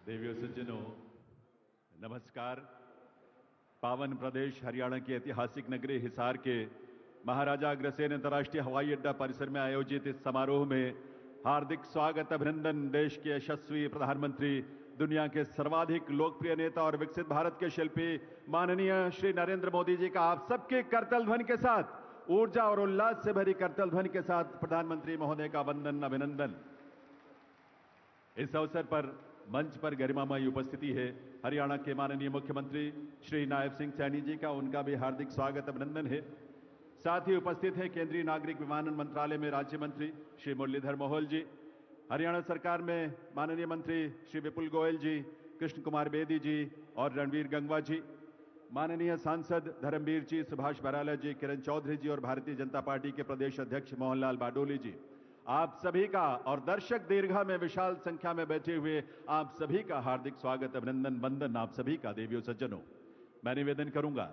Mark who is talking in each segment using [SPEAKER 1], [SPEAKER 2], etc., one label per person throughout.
[SPEAKER 1] देवियों सज्जनों, नमस्कार। पावन प्रदेश हरियाणा की ऐतिहासिक नगरी हिसार के महाराजा अग्रसेन अंतर्राष्ट्रीय हवाई अड्डा परिसर में आयोजित इस समारोह में हार्दिक स्वागत अभिनंदन। देश के यशस्वी प्रधानमंत्री, दुनिया के सर्वाधिक लोकप्रिय नेता और विकसित भारत के शिल्पी माननीय श्री नरेंद्र मोदी जी का आप सबके करतल ध्वनि के साथ, ऊर्जा और उल्लास से भरी करतल ध्वनि के साथ प्रधानमंत्री महोदय का वंदन अभिनंदन। इस अवसर पर मंच पर गरिमामयी उपस्थिति है हरियाणा के माननीय मुख्यमंत्री श्री नायब सिंह सैनी जी का, उनका भी हार्दिक स्वागत अभिनंदन है। साथ ही उपस्थित है केंद्रीय नागरिक विमानन मंत्रालय में राज्य मंत्री श्री मुरलीधर मोहोल जी, हरियाणा सरकार में माननीय मंत्री श्री विपुल गोयल जी, कृष्ण कुमार बेदी जी और रणवीर गंगवा जी, माननीय सांसद धर्मवीर जी, सुभाष बराला जी, किरण चौधरी जी और भारतीय जनता पार्टी के प्रदेश अध्यक्ष मोहनलाल बाडोली जी, आप सभी का और दर्शक दीर्घा में विशाल संख्या में बैठे हुए आप सभी का हार्दिक स्वागत अभिनंदन वंदन आप सभी का। देवियों सज्जनों, मैं निवेदन करूंगा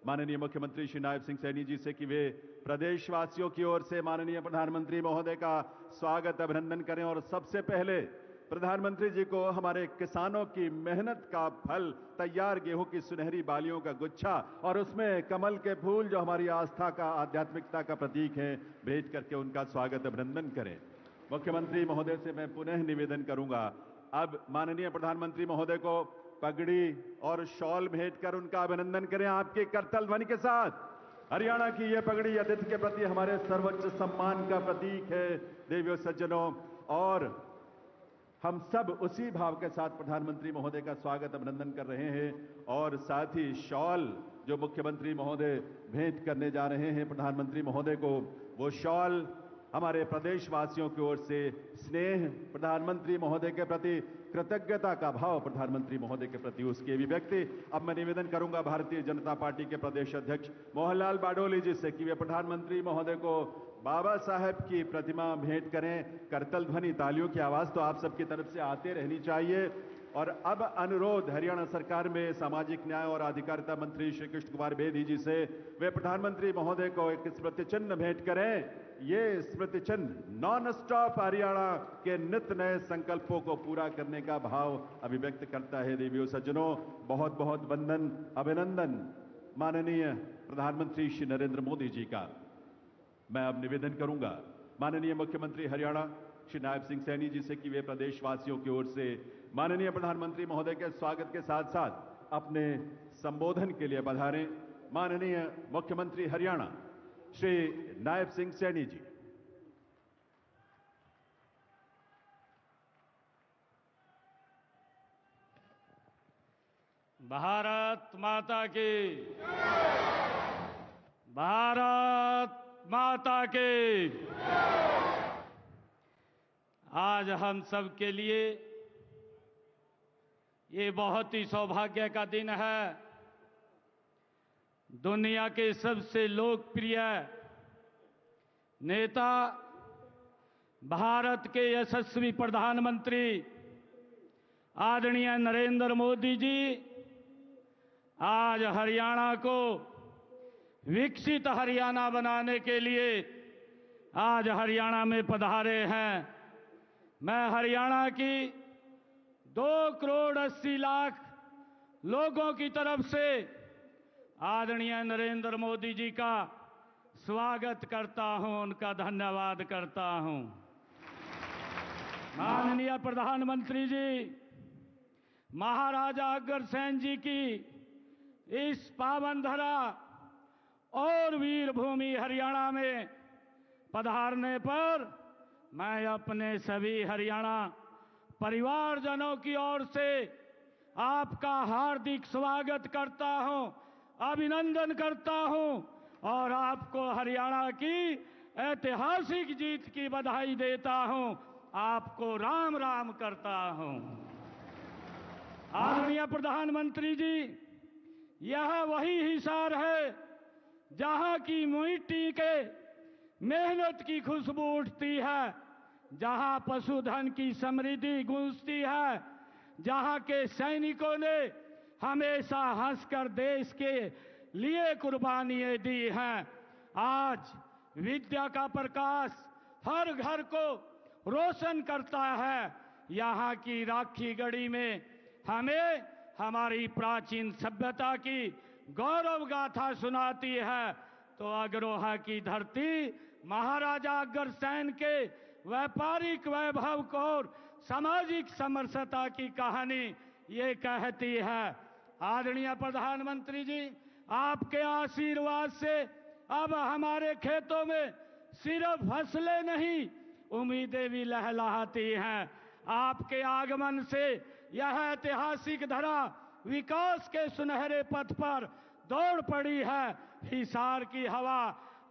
[SPEAKER 1] माननीय मुख्यमंत्री श्री नायब सिंह सैनी जी से कि वे प्रदेशवासियों की ओर से माननीय प्रधानमंत्री महोदय का स्वागत अभिनंदन करें और सबसे पहले प्रधानमंत्री जी को हमारे किसानों की मेहनत का फल, तैयार गेहूं की सुनहरी बालियों का गुच्छा और उसमें कमल के फूल जो हमारी आस्था का, आध्यात्मिकता का प्रतीक है, भेंट करके उनका स्वागत अभिनंदन करें। मुख्यमंत्री महोदय से मैं पुनः निवेदन करूंगा, अब माननीय प्रधानमंत्री महोदय को पगड़ी और शॉल भेंट कर उनका अभिनंदन करें आपके करतल ध्वनि के साथ। हरियाणा की यह पगड़ी अतिथि के प्रति हमारे सर्वोच्च सम्मान का प्रतीक है। देवियों सज्जनों, और हम सब उसी भाव के साथ प्रधानमंत्री महोदय का स्वागत अभिनंदन कर रहे हैं और साथ ही शॉल जो मुख्यमंत्री महोदय भेंट करने जा रहे हैं प्रधानमंत्री महोदय को, वो शॉल हमारे प्रदेशवासियों की ओर से स्नेह, प्रधानमंत्री महोदय के प्रति कृतज्ञता का भाव, प्रधानमंत्री महोदय के प्रति उसकी अभिव्यक्ति। अब मैं निवेदन करूंगा भारतीय जनता पार्टी के प्रदेश अध्यक्ष मोहनलाल बाडोली जी से कि वे प्रधानमंत्री महोदय को बाबा साहेब की प्रतिमा भेंट करें। करतल ध्वनि, तालियों की आवाज तो आप सबकी तरफ से आते रहनी चाहिए। और अब अनुरोध हरियाणा सरकार में सामाजिक न्याय और अधिकारिता मंत्री श्री कृष्ण कुमार बेदी जी से, वे प्रधानमंत्री महोदय को एक स्मृति चिन्ह भेंट करें। ये स्मृति चिन्ह नॉन स्टॉप हरियाणा के नित नए संकल्पों को पूरा करने का भाव अभिव्यक्त करता है। देवियों सज्जनों, बहुत बहुत वंदन अभिनंदन माननीय प्रधानमंत्री श्री नरेंद्र मोदी जी का। मैं अब निवेदन करूंगा माननीय मुख्यमंत्री हरियाणा श्री नायब सिंह सैनी जी से कि वे प्रदेशवासियों की ओर से माननीय प्रधानमंत्री महोदय के स्वागत के साथ साथ अपने संबोधन के लिए पधारें। माननीय मुख्यमंत्री हरियाणा श्री नायब सिंह सैनी जी।
[SPEAKER 2] भारत माता की, भारत माता की। आज हम सब के लिए ये बहुत ही सौभाग्य का दिन है। दुनिया के सबसे लोकप्रिय नेता, भारत के यशस्वी प्रधानमंत्री आदरणीय नरेंद्र मोदी जी आज हरियाणा को विकसित हरियाणा बनाने के लिए आज हरियाणा में पधारे हैं। मैं हरियाणा की 2,80,00,000 लोगों की तरफ से आदरणीय नरेंद्र मोदी जी का स्वागत करता हूं, उनका धन्यवाद करता हूं। माननीय प्रधानमंत्री जी, महाराजा अग्रसेन जी की इस पावन धरा और वीर भूमि हरियाणा में पधारने पर मैं अपने सभी हरियाणा परिवारजनों की ओर से आपका हार्दिक स्वागत करता हूं, अभिनंदन करता हूं और आपको हरियाणा की ऐतिहासिक जीत की बधाई देता हूं, आपको राम राम करता हूं। आदरणीय प्रधानमंत्री जी, यह वही हिसार है जहां की मिट्टी के मेहनत की खुशबू उठती है, जहां पशुधन की समृद्धि गूंजती है, जहां के सैनिकों ने हमेशा हंसकर देश के लिए कुर्बानियां दी हैं। आज विद्या का प्रकाश हर घर को रोशन करता है। यहाँ की राखी गढ़ी में हमें हमारी प्राचीन सभ्यता की गौरव गाथा सुनाती है। तो अग्रोहा की धरती महाराजा अग्रसेन के व्यापारिक वैभव को और सामाजिक समरसता की कहानी ये कहती है। आदरणीय प्रधानमंत्री जी, आपके आशीर्वाद से अब हमारे खेतों में सिर्फ फसलें नहीं, उम्मीदें भी लहलहाती हैं। आपके आगमन से यह ऐतिहासिक धरा विकास के सुनहरे पथ पर दौड़ पड़ी है। हिसार की हवा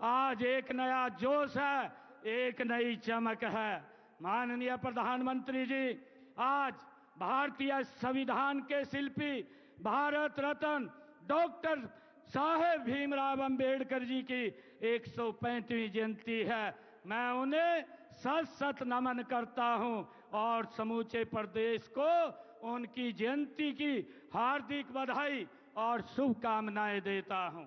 [SPEAKER 2] आज एक नया जोश है, एक नई चमक है। माननीय प्रधानमंत्री जी, आज भारतीय संविधान के शिल्पी भारत रत्न डॉक्टर साहेब भीमराव अंबेडकर जी की 135वीं जयंती है। मैं उन्हें सत सत नमन करता हूं और समूचे प्रदेश को उनकी जयंती की हार्दिक बधाई और शुभकामनाएं देता हूं।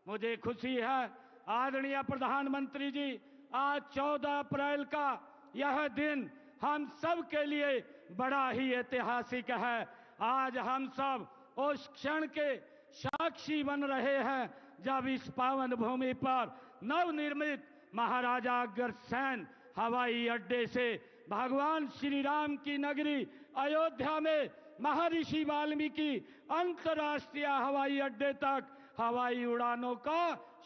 [SPEAKER 2] मुझे खुशी है आदरणीय प्रधानमंत्री जी, आज 14 अप्रैल का यह दिन हम सब के लिए बड़ा ही ऐतिहासिक है। आज हम सब उस क्षण के साक्षी बन रहे हैं जब इस पावन भूमि पर नवनिर्मित महाराजा अग्रसेन हवाई अड्डे से भगवान श्री राम की नगरी अयोध्या में महर्षि वाल्मीकि अंतर्राष्ट्रीय हवाई अड्डे तक हवाई उड़ानों का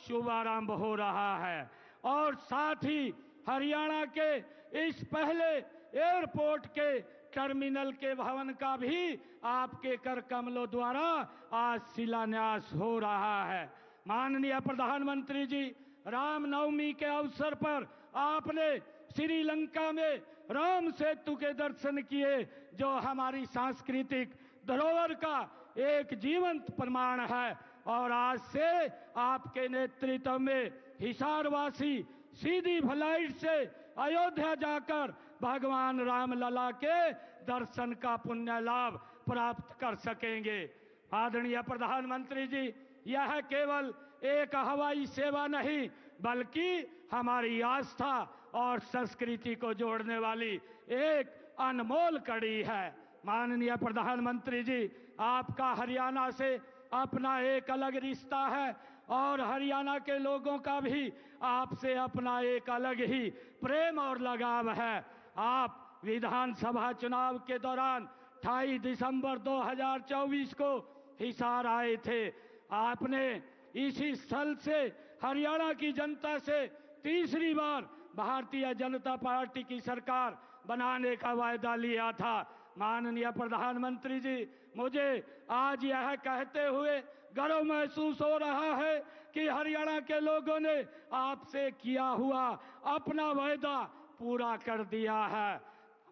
[SPEAKER 2] शुभारंभ हो रहा है। और साथ ही हरियाणा के इस पहले एयरपोर्ट के टर्मिनल के भवन का भी आपके कर कमलों द्वारा आज शिलान्यास हो रहा है। माननीय प्रधानमंत्री जी, रामनवमी के अवसर पर आपने श्रीलंका में राम सेतु के दर्शन किए, जो हमारी सांस्कृतिक धरोहर का एक जीवंत प्रमाण है। और आज से आपके नेतृत्व में हिसारवासी सीधी फ्लाइट से अयोध्या जाकर भगवान रामलला के दर्शन का पुण्य लाभ प्राप्त कर सकेंगे। आदरणीय प्रधानमंत्री जी, यह केवल एक हवाई सेवा नहीं बल्कि हमारी आस्था और संस्कृति को जोड़ने वाली एक अनमोल कड़ी है। माननीय प्रधानमंत्री जी, आपका हरियाणा से अपना एक अलग रिश्ता है और हरियाणा के लोगों का भी आपसे अपना एक अलग ही प्रेम और लगाव है। आप विधानसभा चुनाव के दौरान 28 दिसंबर 2024 को हिसार आए थे। आपने इसी स्थल से हरियाणा की जनता से तीसरी बार भारतीय जनता पार्टी की सरकार बनाने का वायदा लिया था। माननीय प्रधानमंत्री जी, मुझे आज यह कहते हुए गर्व महसूस हो रहा है कि हरियाणा के लोगों ने आपसे किया हुआ अपना वायदा पूरा कर दिया है।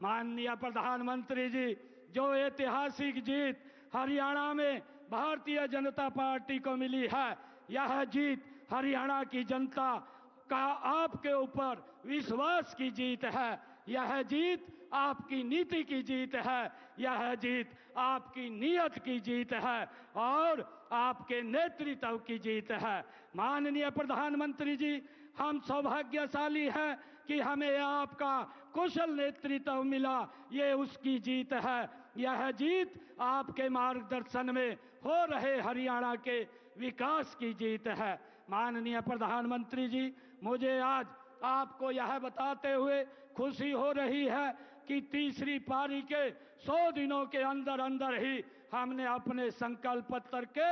[SPEAKER 2] माननीय प्रधानमंत्री जी, जो ऐतिहासिक जीत हरियाणा में भारतीय जनता पार्टी को मिली है, यह जीत हरियाणा की जनता का आपके ऊपर विश्वास की जीत है। यह जीत आपकी नीति की जीत है। यह जीत आपकी नीयत की जीत है और आपके नेतृत्व की जीत है। माननीय प्रधानमंत्री जी, हम सौभाग्यशाली हैं कि हमें आपका कुशल नेतृत्व मिला। ये उसकी जीत है। यह जीत आपके मार्गदर्शन में हो रहे हरियाणा के विकास की जीत है। माननीय प्रधानमंत्री जी, मुझे आज आपको यह बताते हुए खुशी हो रही है कि तीसरी पारी के 100 दिनों के अंदर अंदर ही हमने अपने संकल्प पत्र के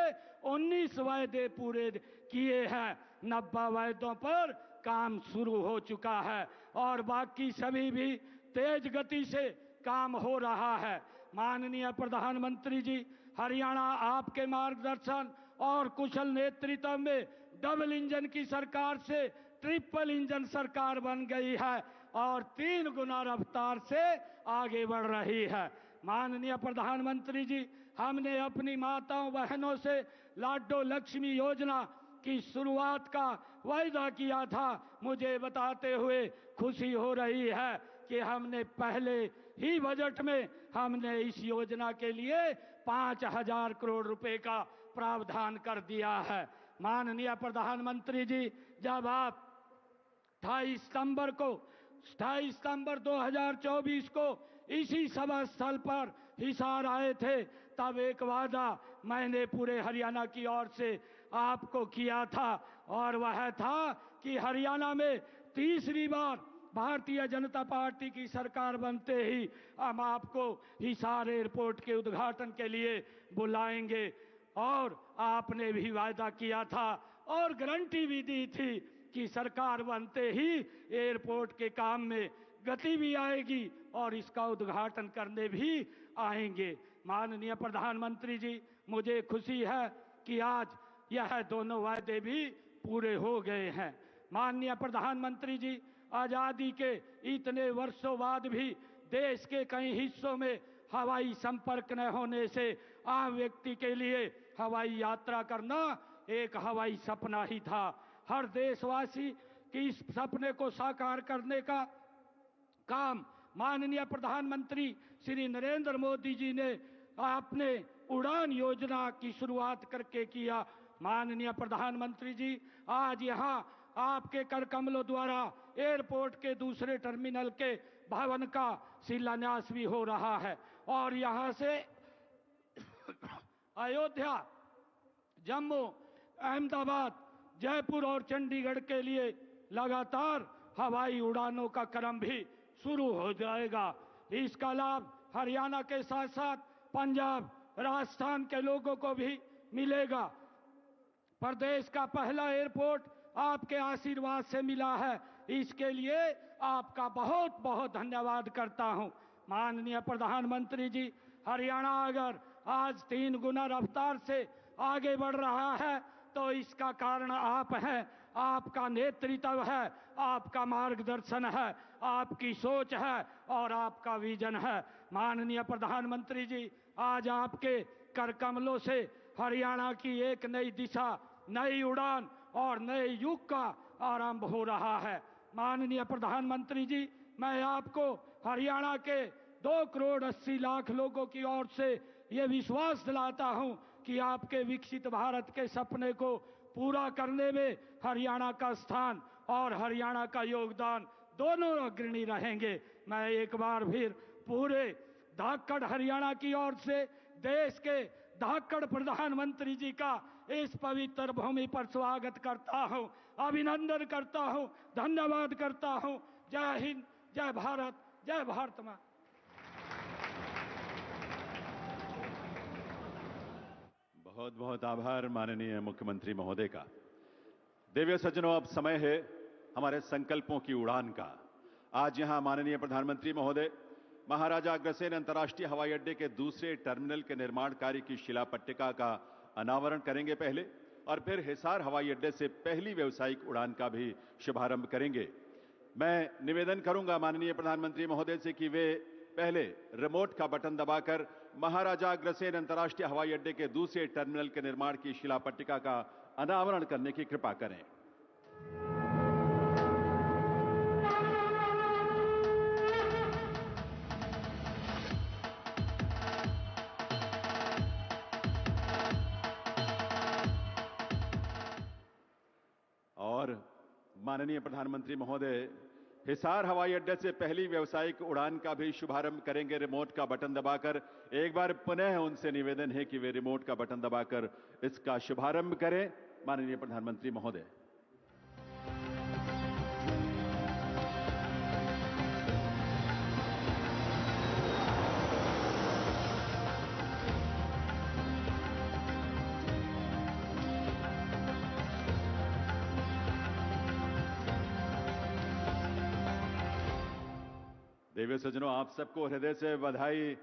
[SPEAKER 2] 19 वायदे पूरे किए हैं। 90 वायदों पर काम शुरू हो चुका है और बाकी सभी भी तेज गति से काम हो रहा है। माननीय प्रधानमंत्री जी, हरियाणा आपके मार्गदर्शन और कुशल नेतृत्व में डबल इंजन की सरकार से ट्रिपल इंजन सरकार बन गई है और 3 गुना रफ्तार से आगे बढ़ रही है। माननीय प्रधानमंत्री जी, हमने अपनी माताओं बहनों से लाडो लक्ष्मी योजना की शुरुआत का वायदा किया था। मुझे बताते हुए खुशी हो रही है कि हमने पहले ही बजट में हमने इस योजना के लिए 5000 करोड़ रुपए का प्रावधान कर दिया है। माननीय प्रधानमंत्री जी, जब आप 28 सितंबर को 28 सितंबर 2024 को इसी सभा स्थल पर हिसार आए थे, तब एक वादा मैंने पूरे हरियाणा की ओर से आपको किया था, और वह था कि हरियाणा में तीसरी बार भारतीय जनता पार्टी की सरकार बनते ही हम आपको हिसार एयरपोर्ट के उद्घाटन के लिए बुलाएंगे। और आपने भी वायदा किया था और गारंटी भी दी थी कि सरकार बनते ही एयरपोर्ट के काम में गति भी आएगी और इसका उद्घाटन करने भी आएंगे। माननीय प्रधानमंत्री जी, मुझे खुशी है कि आज यह दोनों वायदे भी पूरे हो गए हैं। माननीय प्रधानमंत्री जी, आजादी के इतने वर्षों बाद भी देश के कई हिस्सों में हवाई संपर्क न होने से आम व्यक्ति के लिए हवाई यात्रा करना एक हवाई सपना ही था। हर देशवासी की इस सपने को साकार करने का काम माननीय प्रधानमंत्री श्री नरेंद्र मोदी जी ने आपने उड़ान योजना की शुरुआत करके किया। माननीय प्रधानमंत्री जी, आज यहाँ आपके कर कमलों द्वारा एयरपोर्ट के दूसरे टर्मिनल के भवन का शिलान्यास भी हो रहा है और यहाँ से अयोध्या, जम्मू, अहमदाबाद, जयपुर और चंडीगढ़ के लिए लगातार हवाई उड़ानों का क्रम भी शुरू हो जाएगा। इसका लाभ हरियाणा के साथ साथ पंजाब, राजस्थान के लोगों को भी मिलेगा। प्रदेश का पहला एयरपोर्ट आपके आशीर्वाद से मिला है, इसके लिए आपका बहुत बहुत धन्यवाद करता हूं। माननीय प्रधानमंत्री जी, हरियाणा अगर आज 3 गुना रफ्तार से आगे बढ़ रहा है तो इसका कारण आप हैं, आपका नेतृत्व है, आपका मार्गदर्शन है, आपकी सोच है और आपका विजन है। माननीय प्रधानमंत्री जी, आज आपके कर कमलों से हरियाणा की एक नई दिशा, नई उड़ान और नए युग का आरंभ हो रहा है। माननीय प्रधानमंत्री जी, मैं आपको हरियाणा के 2 करोड़ 80 लाख लोगों की ओर से ये विश्वास दिलाता हूं कि आपके विकसित भारत के सपने को पूरा करने में हरियाणा का स्थान और हरियाणा का योगदान दोनों अग्रणी रहेंगे। मैं एक बार फिर पूरे धाकड़ हरियाणा की ओर से देश के धाकड़ प्रधानमंत्री जी का इस पवित्र भूमि पर स्वागत करता हूं, अभिनंदन करता हूं, धन्यवाद करता हूं। जय हिंद, जय भारत, जय भारत मां।
[SPEAKER 1] बहुत बहुत आभार माननीय मुख्यमंत्री महोदय का। देवियों सज्जनों, अब समय है हमारे संकल्पों की उड़ान का। आज यहां माननीय प्रधानमंत्री महोदय महाराजा अग्रसेन अंतर्राष्ट्रीय हवाई अड्डे के दूसरे टर्मिनल के निर्माण कार्य की शिला पट्टिका का अनावरण करेंगे पहले, और फिर हिसार हवाई अड्डे से पहली व्यावसायिक उड़ान का भी शुभारंभ करेंगे। मैं निवेदन करूंगा माननीय प्रधानमंत्री महोदय से कि वे पहले रिमोट का बटन दबाकर महाराजा अग्रसेन अंतर्राष्ट्रीय हवाई अड्डे के दूसरे टर्मिनल के निर्माण की शिला पट्टिका का अनावरण करने की कृपा करें। और माननीय प्रधानमंत्री महोदय हिसार हवाई अड्डे से पहली व्यावसायिक उड़ान का भी शुभारंभ करेंगे रिमोट का बटन दबाकर। एक बार पुनः उनसे निवेदन है कि वे रिमोट का बटन दबाकर इसका शुभारंभ करें। माननीय प्रधानमंत्री महोदय। देवियों सज्जनों, आप सबको हृदय से बधाई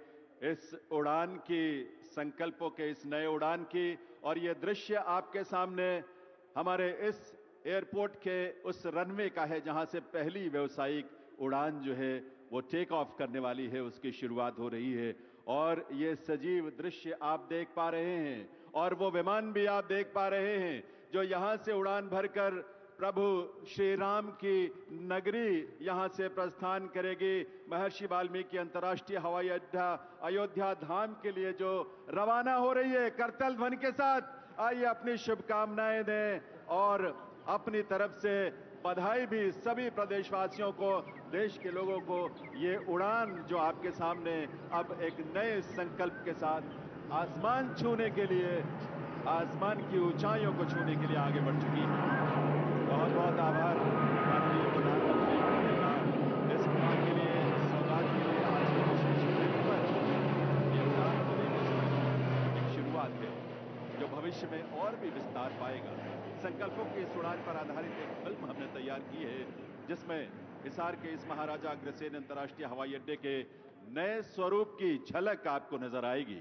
[SPEAKER 1] इस उड़ान की, संकल्पों के इस नए उड़ान की। और ये दृश्य आपके सामने हमारे इस एयरपोर्ट के उस रनवे का है जहां से पहली व्यावसायिक उड़ान जो है वो टेक ऑफ करने वाली है, उसकी शुरुआत हो रही है। और ये सजीव दृश्य आप देख पा रहे हैं और वो विमान भी आप देख पा रहे हैं जो यहां से उड़ान भरकर प्रभु श्री राम की नगरी यहां से प्रस्थान करेगी। महर्षि वाल्मीकि अंतर्राष्ट्रीय हवाई अड्डा अयोध्या धाम के लिए जो रवाना हो रही है करतल ध्वनि के साथ। आइए अपनी शुभकामनाएं दें और अपनी तरफ से बधाई भी सभी प्रदेशवासियों को, देश के लोगों को। ये उड़ान जो आपके सामने अब एक नए संकल्प के साथ आसमान छूने के लिए, आसमान की ऊंचाइयों को छूने के लिए आगे बढ़ चुकी है। बहुत बहुत आभार माननीय प्रधानमंत्री महोदय का इस उड़ान के लिए, इस सौगात के लिए। आज के विशेष दिन पर ये उड़ान होने के समय एक शुरुआत है जो भविष्य में और भी विस्तार पाएगा। संकल्पों की इस उड़ान पर आधारित एक फिल्म हमने तैयार की है जिसमें हिसार के इस महाराजा अग्रसेन अंतर्राष्ट्रीय हवाई अड्डे के नए स्वरूप की झलक आपको नजर आएगी।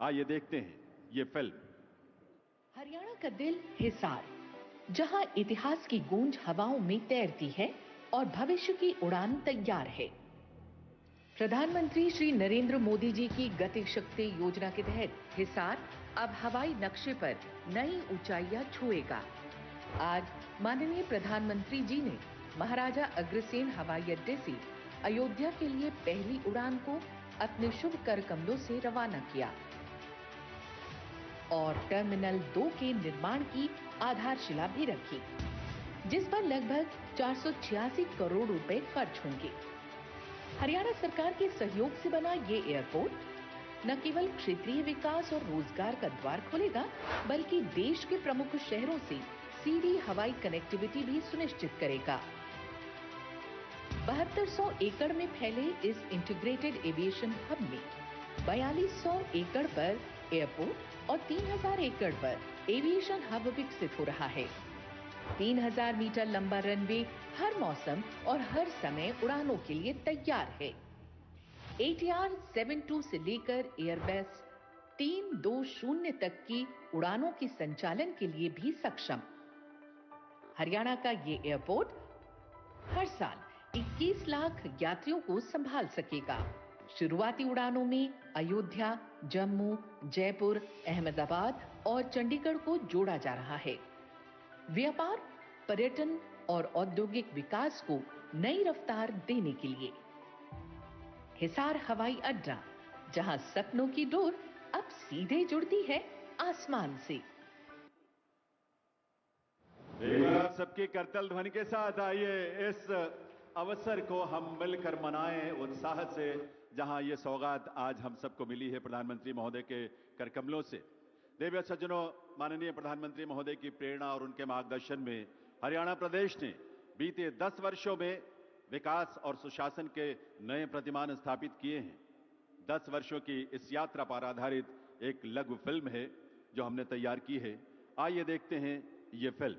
[SPEAKER 1] आइए देखते हैं ये फिल्म।
[SPEAKER 3] हरियाणा का दिल हिसार, जहां इतिहास की गूंज हवाओं में तैरती है और भविष्य की उड़ान तैयार है। प्रधानमंत्री श्री नरेंद्र मोदी जी की गति शक्ति योजना के तहत हिसार अब हवाई नक्शे पर नई ऊंचाइयां छुएगा। आज माननीय प्रधानमंत्री जी ने महाराजा अग्रसेन हवाई अड्डे से अयोध्या के लिए पहली उड़ान को अपने शुभ कर कमलों से रवाना किया और टर्मिनल 2 के निर्माण की आधारशिला भी रखी, जिस पर लगभग 486 करोड़ रुपए खर्च होंगे। हरियाणा सरकार के सहयोग से बना ये एयरपोर्ट न केवल क्षेत्रीय विकास और रोजगार का द्वार खोलेगा, बल्कि देश के प्रमुख शहरों से सीधी हवाई कनेक्टिविटी भी सुनिश्चित करेगा। 7200 एकड़ में फैले इस इंटीग्रेटेड एविएशन हब में 4200 एकड़ पर एयरपोर्ट और 3000 एकड़ पर एविएशन हब विकसित हो रहा है। 3000 मीटर लंबा रनवे हर मौसम और हर समय उड़ानों के लिए तैयार है। ATR 72 से लेकर एयरबस 320 तक की उड़ानों के संचालन के लिए भी सक्षम। हरियाणा का ये एयरपोर्ट हर साल 21 लाख यात्रियों को संभाल सकेगा। शुरुआती उड़ानों में अयोध्या, जम्मू, जयपुर, अहमदाबाद और चंडीगढ़ को जोड़ा जा रहा है। व्यापार, पर्यटन और औद्योगिक विकास को नई रफ्तार देने के लिए हिसार हवाई अड्डा, जहां सपनों की डोर अब सीधे जुड़ती है आसमान से।
[SPEAKER 1] आप सबकी करतल ध्वनि के साथ आइए इस अवसर को हम मिलकर मनाएं उत्साह से, जहां ये सौगात आज हम सबको मिली है प्रधानमंत्री महोदय के करकमलों से। देवी सज्जनों, माननीय प्रधानमंत्री महोदय की प्रेरणा और उनके मार्गदर्शन में हरियाणा प्रदेश ने बीते 10 वर्षों में विकास और सुशासन के नए प्रतिमान स्थापित किए हैं। 10 वर्षों की इस यात्रा पर आधारित एक लघु फिल्म है जो हमने तैयार की है। आइए देखते हैं ये फिल्म।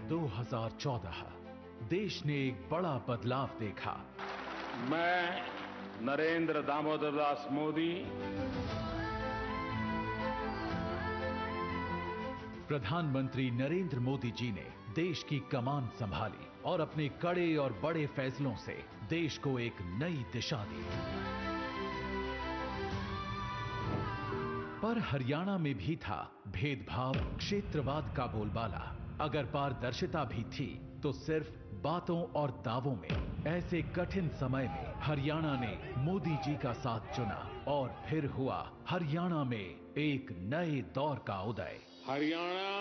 [SPEAKER 4] 2014 देश ने एक बड़ा बदलाव देखा।
[SPEAKER 2] मैं नरेंद्र दामोदर दास मोदी
[SPEAKER 4] प्रधानमंत्री नरेंद्र मोदी जी ने देश की कमान संभाली और अपने कड़े और बड़े फैसलों से देश को एक नई दिशा दी। पर हरियाणा में भी था भेदभाव, क्षेत्रवाद का बोलबाला। अगर पारदर्शिता भी थी तो सिर्फ बातों और दावों में। ऐसे कठिन समय में हरियाणा ने मोदी जी का साथ चुना और फिर हुआ हरियाणा में एक नए दौर का उदय।
[SPEAKER 2] हरियाणा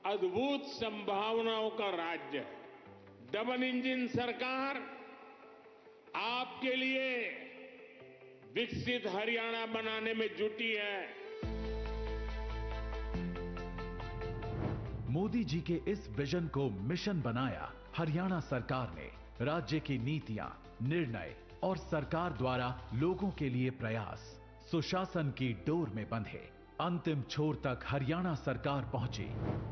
[SPEAKER 2] अद्भुत संभावनाओं का राज्य है। डबल इंजन सरकार आपके लिए विकसित हरियाणा बनाने में जुटी है।
[SPEAKER 4] मोदी जी के इस विजन को मिशन बनाया हरियाणा सरकार ने। राज्य की नीतियां, निर्णय और सरकार द्वारा लोगों के लिए प्रयास सुशासन की डोर में बंधे। अंतिम छोर तक हरियाणा सरकार पहुंची।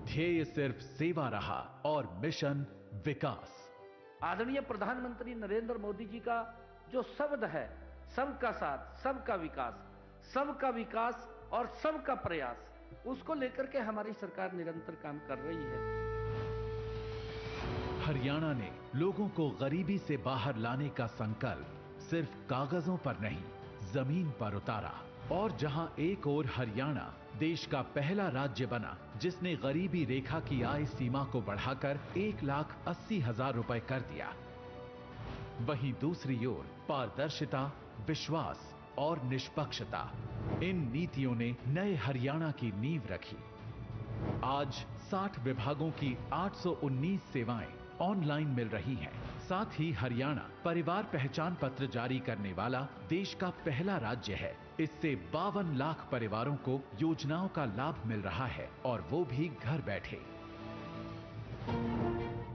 [SPEAKER 4] ध्येय सिर्फ सेवा रहा और मिशन विकास।
[SPEAKER 5] आदरणीय प्रधानमंत्री नरेंद्र मोदी जी का जो शब्द है, सबका साथ, सबका विकास और सबका प्रयास, उसको लेकर के हमारी सरकार निरंतर काम कर रही है।
[SPEAKER 4] हरियाणा ने लोगों को गरीबी से बाहर लाने का संकल्प सिर्फ कागजों पर नहीं, जमीन पर उतारा। और जहां एक ओर हरियाणा देश का पहला राज्य बना जिसने गरीबी रेखा की आय सीमा को बढ़ाकर 1,80,000 रुपए कर दिया, वहीं दूसरी ओर पारदर्शिता, विश्वास और निष्पक्षता, इन नीतियों ने नए हरियाणा की नींव रखी। आज 60 विभागों की 819 सेवाएं ऑनलाइन मिल रही हैं। साथ ही हरियाणा परिवार पहचान पत्र जारी करने वाला देश का पहला राज्य है। इससे 52 लाख परिवारों को योजनाओं का लाभ मिल रहा है और वो भी घर बैठे।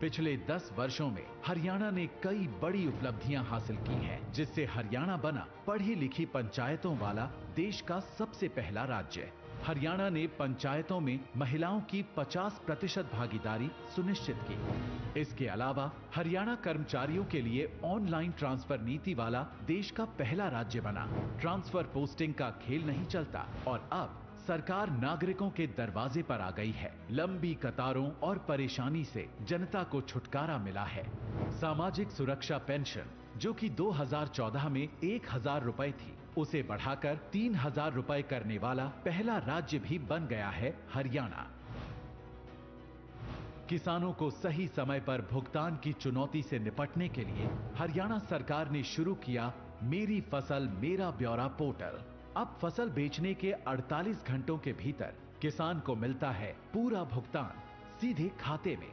[SPEAKER 4] पिछले 10 वर्षों में हरियाणा ने कई बड़ी उपलब्धियां हासिल की हैं, जिससे हरियाणा बना पढ़ी लिखी पंचायतों वाला देश का सबसे पहला राज्य। हरियाणा ने पंचायतों में महिलाओं की 50% भागीदारी सुनिश्चित की। इसके अलावा हरियाणा कर्मचारियों के लिए ऑनलाइन ट्रांसफर नीति वाला देश का पहला राज्य बना। ट्रांसफर पोस्टिंग का खेल नहीं चलता और अब सरकार नागरिकों के दरवाजे पर आ गई है। लंबी कतारों और परेशानी से जनता को छुटकारा मिला है। सामाजिक सुरक्षा पेंशन जो कि 2014 में 1000 रुपए थी, उसे बढ़ाकर 3000 रुपए करने वाला पहला राज्य भी बन गया है हरियाणा। किसानों को सही समय पर भुगतान की चुनौती से निपटने के लिए हरियाणा सरकार ने शुरू किया मेरी फसल मेरा ब्यौरा पोर्टल। अब फसल बेचने के 48 घंटों के भीतर किसान को मिलता है पूरा भुगतान सीधे खाते में।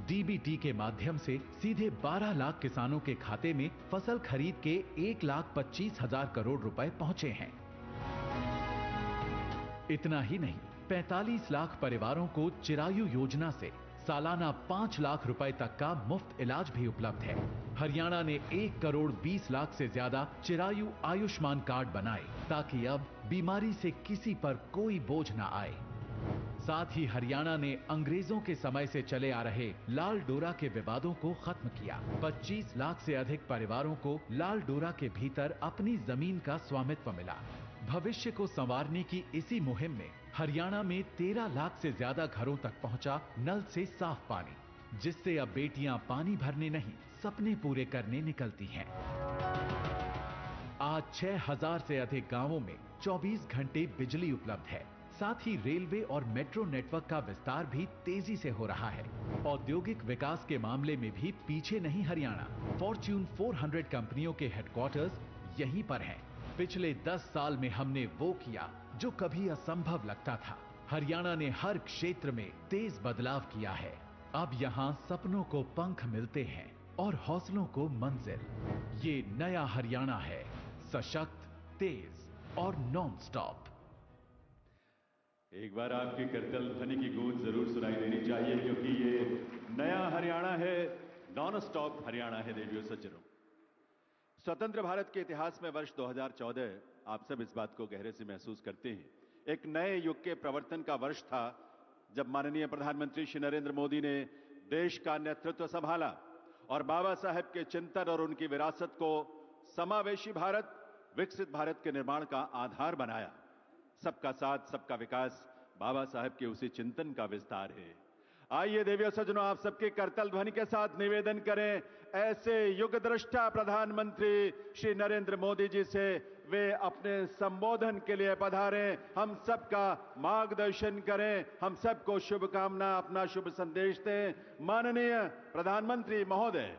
[SPEAKER 4] डीबीटी के माध्यम से सीधे 12 लाख किसानों के खाते में फसल खरीद के 1,25,000 करोड़ रुपए पहुंचे हैं। इतना ही नहीं, 45 लाख परिवारों को चिरायु योजना से सालाना 5 लाख रुपए तक का मुफ्त इलाज भी उपलब्ध है। हरियाणा ने 1 करोड़ 20 लाख से ज्यादा चिरायु आयुष्मान कार्ड बनाए ताकि अब बीमारी से किसी पर कोई बोझ न आए। साथ ही हरियाणा ने अंग्रेजों के समय से चले आ रहे लाल डोरा के विवादों को खत्म किया। 25 लाख से अधिक परिवारों को लाल डोरा के भीतर अपनी जमीन का स्वामित्व मिला। भविष्य को संवारने की इसी मुहिम में हरियाणा में 13 लाख से ज्यादा घरों तक पहुंचा नल से साफ पानी, जिससे अब बेटियां पानी भरने नहीं सपने पूरे करने निकलती हैं। आज 6000 से अधिक गांवों में 24 घंटे बिजली उपलब्ध है। साथ ही रेलवे और मेट्रो नेटवर्क का विस्तार भी तेजी से हो रहा है। औद्योगिक विकास के मामले में भी पीछे नहीं हरियाणा। फॉर्च्यून 400 कंपनियों के हेडक्वार्टर्स यहीं पर हैं। पिछले 10 साल में हमने वो किया जो कभी असंभव लगता था। हरियाणा ने हर क्षेत्र में तेज बदलाव किया है। अब यहाँ सपनों को पंख मिलते हैं और हौसलों को मंजिल। ये नया हरियाणा है, सशक्त, तेज और नॉन स्टॉप।
[SPEAKER 1] एक बार आपकी करतल ध्वनि की गूंज जरूर सुनाई देनी चाहिए, क्योंकि ये नया हरियाणा है, नॉन स्टॉप हरियाणा है। देवियों सज्जनों, स्वतंत्र भारत के इतिहास में वर्ष 2014 आप सब इस बात को गहरे से महसूस करते हैं, एक नए युग के प्रवर्तन का वर्ष था, जब माननीय प्रधानमंत्री श्री नरेंद्र मोदी ने देश का नेतृत्व संभाला और बाबा साहेब के चिंतन और उनकी विरासत को समावेशी भारत, विकसित भारत के निर्माण का आधार बनाया। सबका साथ, सबका विकास बाबा साहेब के उसी चिंतन का विस्तार है। आइए देवियों सज्जनों, आप सबके करतल ध्वनि के साथ निवेदन करें ऐसे युग दृष्टा प्रधानमंत्री श्री नरेंद्र मोदी जी से वे अपने संबोधन के लिए पधारें, हम सबका मार्गदर्शन करें, हम सबको शुभकामना, अपना शुभ संदेश दें। माननीय प्रधानमंत्री महोदय।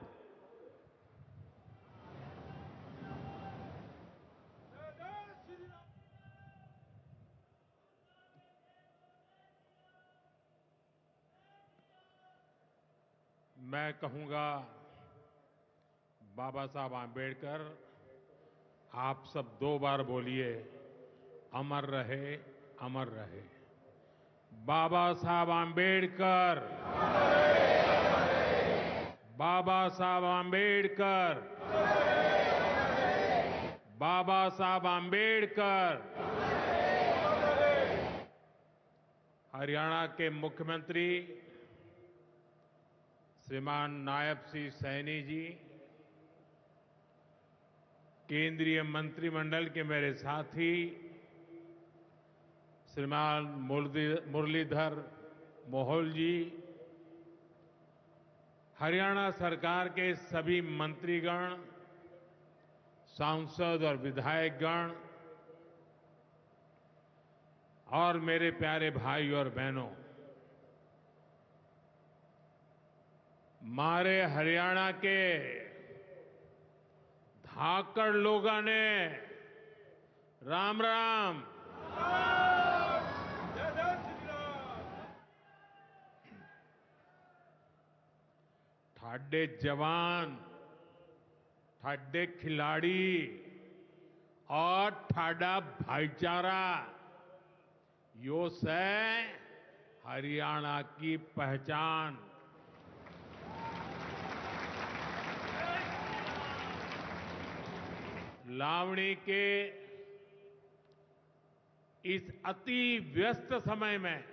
[SPEAKER 6] मैं कहूंगा, बाबा साहब आंबेडकर, आप सब 2 बार बोलिए, अमर रहे, अमर रहे। बाबा साहब आंबेडकर, बाबा साहब आंबेडकर, बाबा साहब आंबेडकर। हरियाणा के मुख्यमंत्री श्रीमान नायब सिंह सैनी जी, केंद्रीय मंत्रिमंडल के मेरे साथी श्रीमान मुरलीधर मोहोल जी, हरियाणा सरकार के सभी मंत्रीगण, सांसद और विधायकगण और मेरे प्यारे भाई और बहनों, मारे हरियाणा के धाकड़ लोगों ने राम राम। ठाडे जवान, ठाडे खिलाड़ी और ठाडा भाईचारा यो से हरियाणा की पहचान। लावणी के इस अति व्यस्त समय में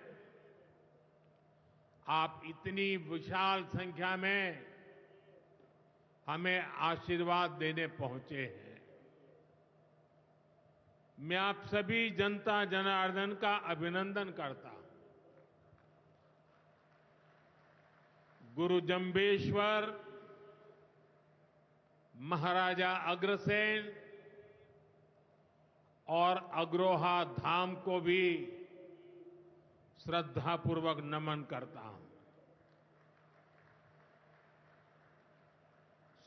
[SPEAKER 6] आप इतनी विशाल संख्या में हमें आशीर्वाद देने पहुंचे हैं। मैं आप सभी जनता जनार्दन का अभिनंदन करता हूं। गुरु जंबेश्वर, महाराजा अग्रसेन और अग्रोहा धाम को भी श्रद्धापूर्वक नमन करता हूं।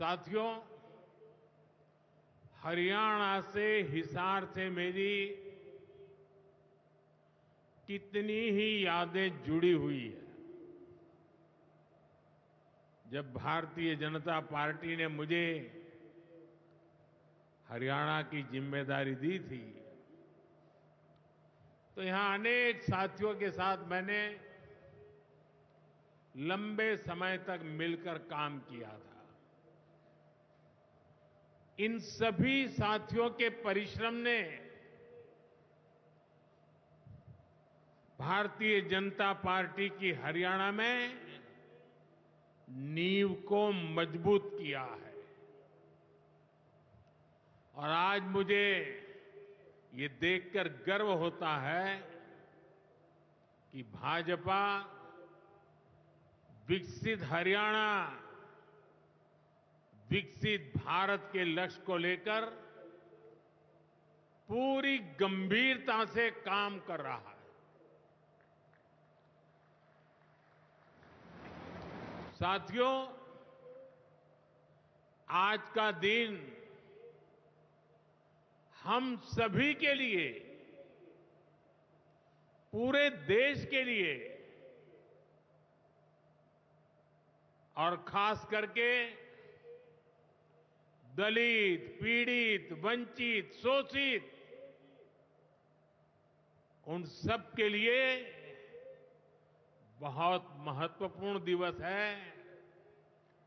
[SPEAKER 6] साथियों, हरियाणा से, हिसार से मेरी कितनी ही यादें जुड़ी हुई है। जब भारतीय जनता पार्टी ने मुझे हरियाणा की जिम्मेदारी दी थी, तो यहां अनेक साथियों के साथ मैंने लंबे समय तक मिलकर काम किया था। इन सभी साथियों के परिश्रम ने भारतीय जनता पार्टी की हरियाणा में नींव को मजबूत किया है। और आज मुझे ये देखकर गर्व होता है कि भाजपा विकसित हरियाणा, विकसित भारत के लक्ष्य को लेकर पूरी गंभीरता से काम कर रहा है। साथियों, आज का दिन हम सभी के लिए, पूरे देश के लिए और खास करके दलित, पीड़ित, वंचित, शोषित, उन सब के लिए बहुत महत्वपूर्ण दिवस है।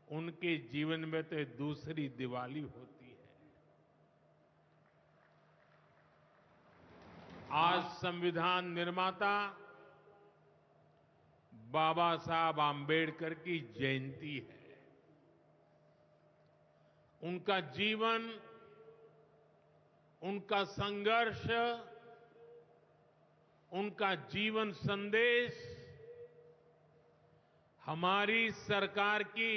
[SPEAKER 6] उनके जीवन में तो दूसरी दिवाली होती है। आज संविधान निर्माता बाबा साहब आंबेडकर की जयंती है। उनका जीवन, उनका संघर्ष, उनका जीवन संदेश हमारी सरकार की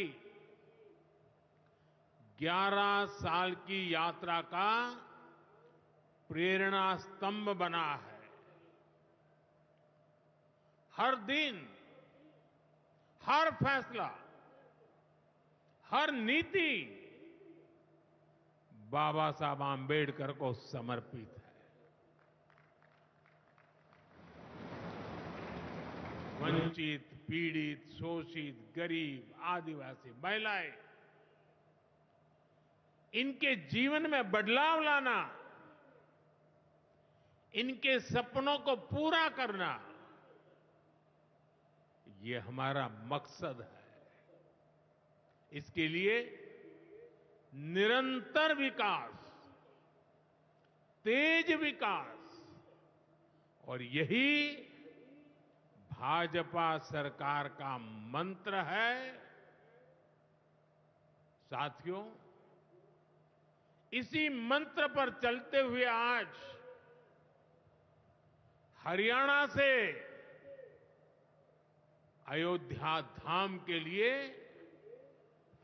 [SPEAKER 6] 11 साल की यात्रा का प्रेरणा स्तंभ बना है। हर दिन, हर फैसला, हर नीति बाबा साहब आंबेडकर को समर्पित है। वंचित, पीड़ित, शोषित, गरीब, आदिवासी, महिलाएं, इनके जीवन में बदलाव लाना, इनके सपनों को पूरा करना, ये हमारा मकसद है। इसके लिए निरंतर विकास, तेज विकास, और यही भाजपा सरकार का मंत्र है। साथियों, इसी मंत्र पर चलते हुए आज हरियाणा से अयोध्या धाम के लिए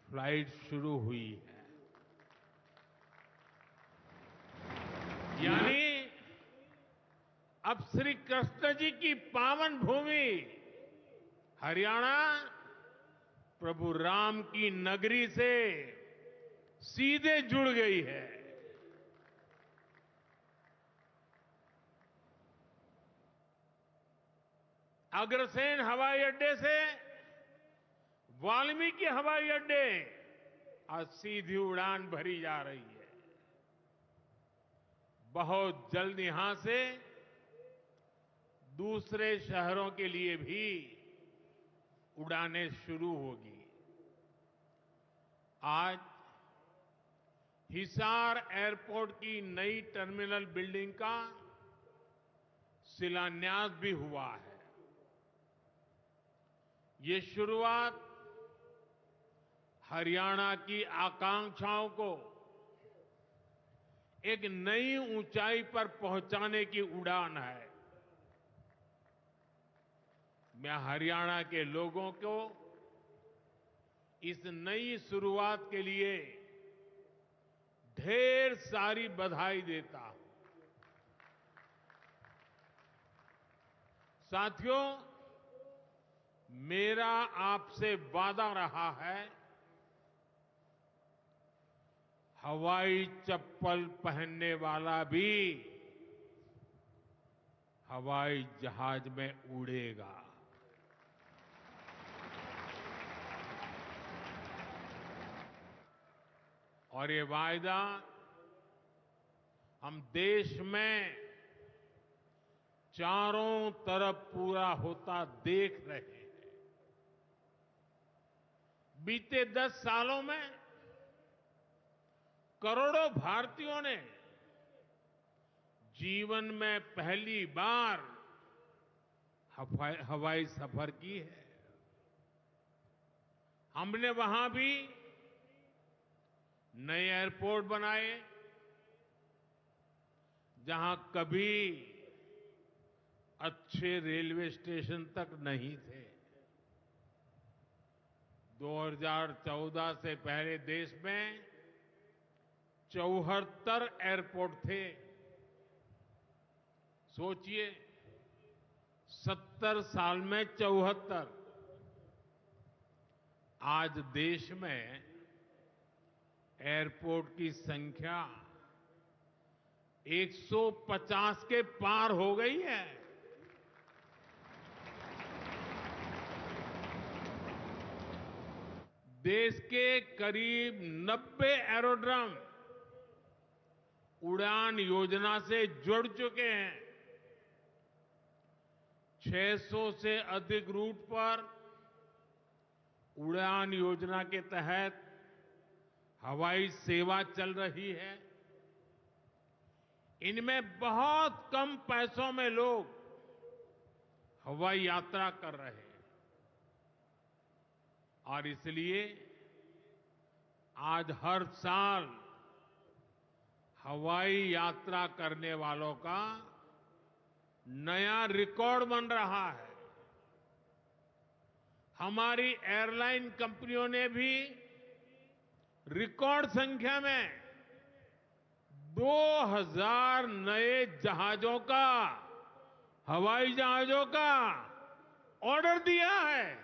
[SPEAKER 6] फ्लाइट शुरू हुई है। यानी अब श्री कृष्ण जी की पावन भूमि हरियाणा प्रभु राम की नगरी से सीधे जुड़ गई है। अग्रसेन हवाई अड्डे से वाल्मीकि हवाई अड्डे आज सीधी उड़ान भरी जा रही है। बहुत जल्द यहां से दूसरे शहरों के लिए भी उड़ानें शुरू होगी। आज हिसार एयरपोर्ट की नई टर्मिनल बिल्डिंग का शिलान्यास भी हुआ है। ये शुरुआत हरियाणा की आकांक्षाओं को एक नई ऊंचाई पर पहुंचाने की उड़ान है। मैं हरियाणा के लोगों को इस नई शुरुआत के लिए ढेर सारी बधाई देता हूं। साथियों, मेरा आपसे वादा रहा है, हवाई चप्पल पहनने वाला भी हवाई जहाज में उड़ेगा। और ये वायदा हम देश में चारों तरफ पूरा होता देख रहे हैं। बीते 10 सालों में करोड़ों भारतीयों ने जीवन में पहली बार हवाई सफर की है। हमने वहां भी नए एयरपोर्ट बनाए, जहां कभी अच्छे रेलवे स्टेशन तक नहीं थे। 2014 से पहले देश में 74 एयरपोर्ट थे। सोचिए, 70 साल में 74। आज देश में एयरपोर्ट की संख्या 150 के पार हो गई है। देश के करीब 90 एरोड्रम उड़ान योजना से जुड़ चुके हैं। 600 से अधिक रूट पर उड़ान योजना के तहत हवाई सेवा चल रही है। इनमें बहुत कम पैसों में लोग हवाई यात्रा कर रहे हैं। और इसलिए आज हर साल हवाई यात्रा करने वालों का नया रिकॉर्ड बन रहा है। हमारी एयरलाइन कंपनियों ने भी रिकॉर्ड संख्या में 2000 नए जहाजों का, हवाई जहाजों का ऑर्डर दिया है।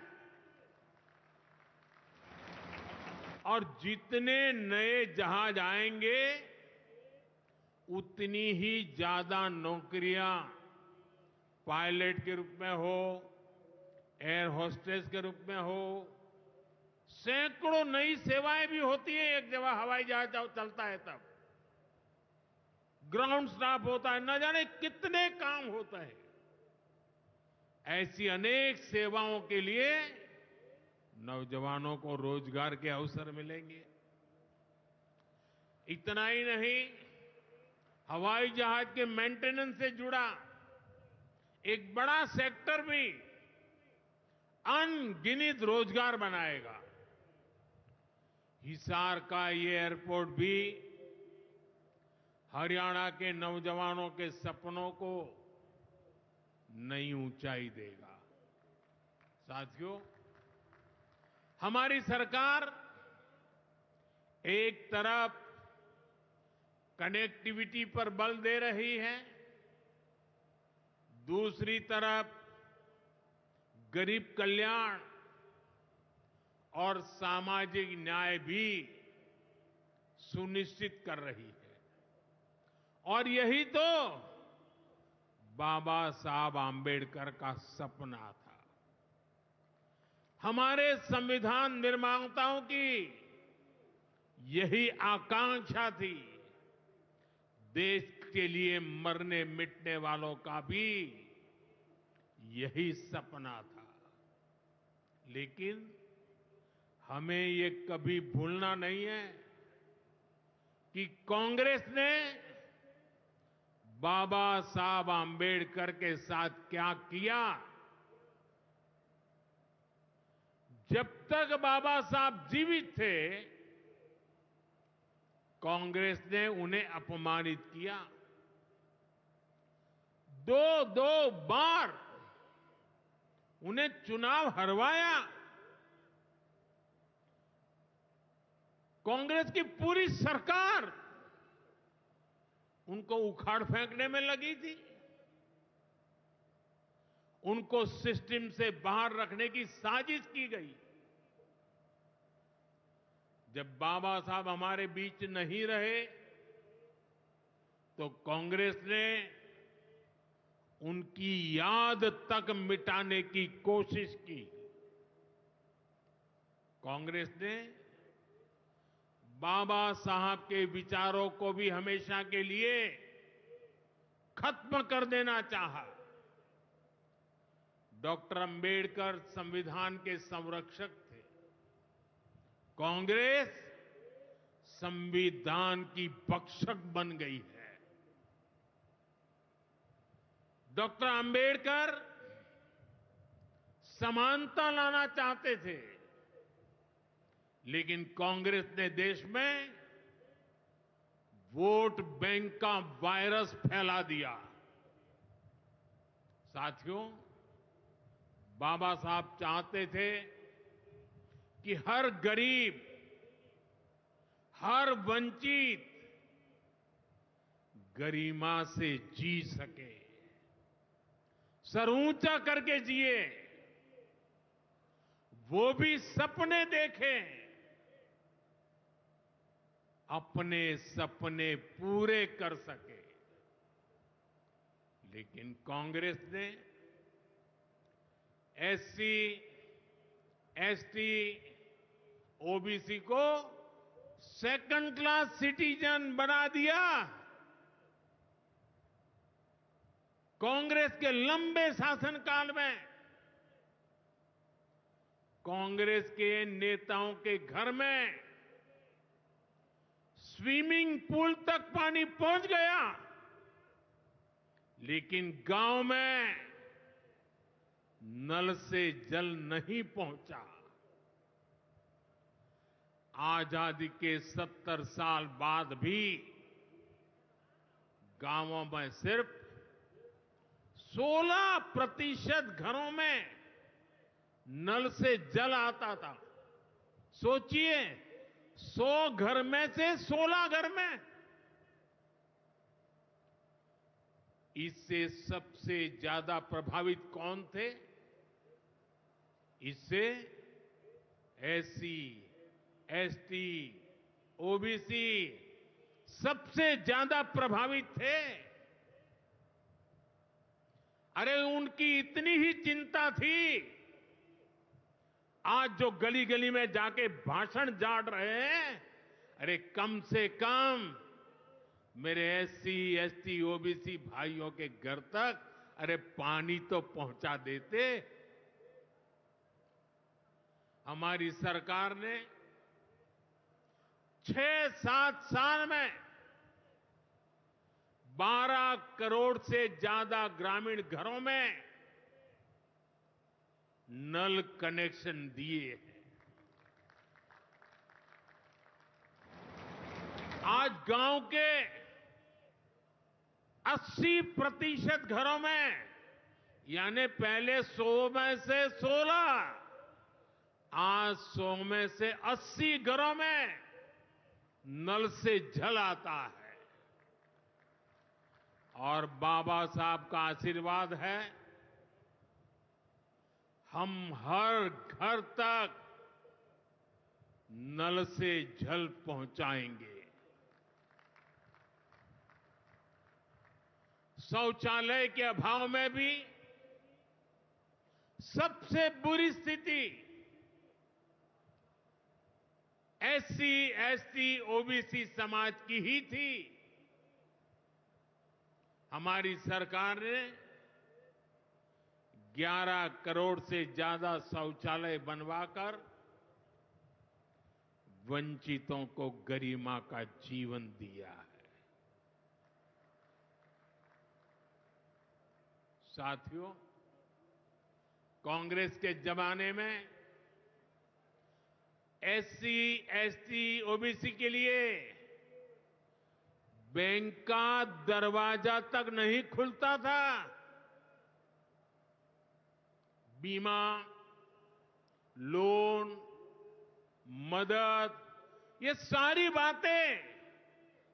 [SPEAKER 6] और जितने नए जहाज आएंगे, उतनी ही ज्यादा नौकरियां पायलट के रूप में हो, एयर होस्टेस के रूप में हो, सैकड़ों नई सेवाएं भी होती है। एक जगह हवाई जहाज चलता है तब ग्राउंड स्टाफ होता है, न जाने कितने काम होते हैं। ऐसी अनेक सेवाओं के लिए नौजवानों को रोजगार के अवसर मिलेंगे। इतना ही नहीं, हवाई जहाज के मेंटेनेंस से जुड़ा एक बड़ा सेक्टर भी अनगिनत रोजगार बनाएगा। हिसार का ये एयरपोर्ट भी हरियाणा के नौजवानों के सपनों को नई ऊंचाई देगा। साथियों, हमारी सरकार एक तरफ कनेक्टिविटी पर बल दे रही है, दूसरी तरफ गरीब कल्याण और सामाजिक न्याय भी सुनिश्चित कर रही है। और यही तो बाबा साहब आंबेडकर का सपना था। हमारे संविधान निर्माताओं की यही आकांक्षा थी। देश के लिए मरने मिटने वालों का भी यही सपना था। लेकिन हमें ये कभी भूलना नहीं है कि कांग्रेस ने बाबा साहब आंबेडकर के साथ क्या किया। जब तक बाबा साहब जीवित थे, कांग्रेस ने उन्हें अपमानित किया। दो बार उन्हें चुनाव हरवाया। कांग्रेस की पूरी सरकार उनको उखाड़ फेंकने में लगी थी। उनको सिस्टम से बाहर रखने की साजिश की गई। जब बाबा साहब हमारे बीच नहीं रहे तो कांग्रेस ने उनकी याद तक मिटाने की कोशिश की। कांग्रेस ने बाबा साहब के विचारों को भी हमेशा के लिए खत्म कर देना चाहा। डॉक्टर अंबेडकर संविधान के संरक्षक थे। कांग्रेस संविधान की भक्षक बन गई है। डॉक्टर अंबेडकर समानता लाना चाहते थे, लेकिन कांग्रेस ने देश में वोट बैंक का वायरस फैला दिया। साथियों, बाबा साहब चाहते थे कि हर गरीब, हर वंचित गरिमा से जी सके, सर ऊंचा करके जिए, वो भी सपने देखें, अपने सपने पूरे कर सके। लेकिन कांग्रेस ने एससी, एसटी, ओबीसी को सेकंड क्लास सिटीजन बना दिया। कांग्रेस के लंबे शासनकाल में कांग्रेस के नेताओं के घर में स्विमिंग पूल तक पानी पहुंच गया, लेकिन गांव में नल से जल नहीं पहुंचा। आजादी के 70 साल बाद भी गांवों में सिर्फ 16% घरों में नल से जल आता था। सोचिए, 100 घर में से 16 घर में। इससे सबसे ज्यादा प्रभावित कौन थे? इससे एससी, एसटी, ओबीसी सबसे ज्यादा प्रभावित थे। अरे उनकी इतनी ही चिंता थी, आज जो गली गली में जाके भाषण झाड़ रहे हैं, अरे कम से कम मेरे एससी, एसटी, ओबीसी भाइयों के घर तक अरे पानी तो पहुंचा देते। हमारी सरकार ने 6-7 साल में 12 करोड़ से ज्यादा ग्रामीण घरों में नल कनेक्शन दिए हैं। आज गांव के 80% घरों में, यानी पहले 100 में से 16, आज 100 में से 80 घरों में नल से जल आता है। और बाबा साहब का आशीर्वाद है, हम हर घर तक नल से जल पहुंचाएंगे। शौचालय के अभाव में भी सबसे बुरी स्थिति एससी, एसटी, ओबीसी समाज की ही थी। हमारी सरकार ने 11 करोड़ से ज्यादा शौचालय बनवाकर वंचितों को गरिमा का जीवन दिया है। साथियों, कांग्रेस के जमाने में एससी, एसटी, ओबीसी के लिए बैंक का दरवाजा तक नहीं खुलता था। बीमा, लोन, मदद, ये सारी बातें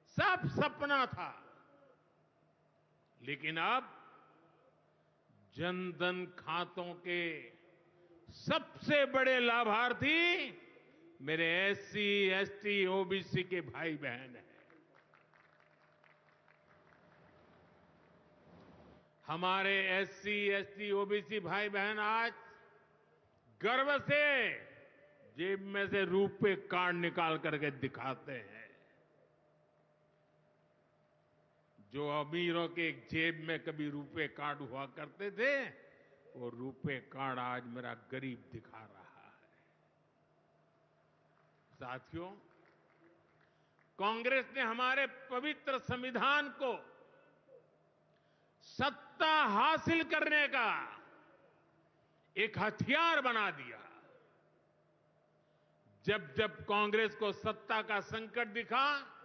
[SPEAKER 6] सब सपना था। लेकिन अब जनधन खातों के सबसे बड़े लाभार्थी मेरे एससी, एसटी, ओबीसी के भाई बहन हैं। हमारे एससी, एसटी, ओबीसी भाई बहन आज गर्व से जेब में से रुपए कार्ड निकाल करके दिखाते हैं। जो अमीरों के जेब में कभी रुपए कार्ड हुआ करते थे, वो रुपए कार्ड आज मेरा गरीब दिखा रहा है। साथियों, कांग्रेस ने हमारे पवित्र संविधान को सत्ता हासिल करने का एक हथियार बना दिया। जब जब कांग्रेस को सत्ता का संकट दिखा,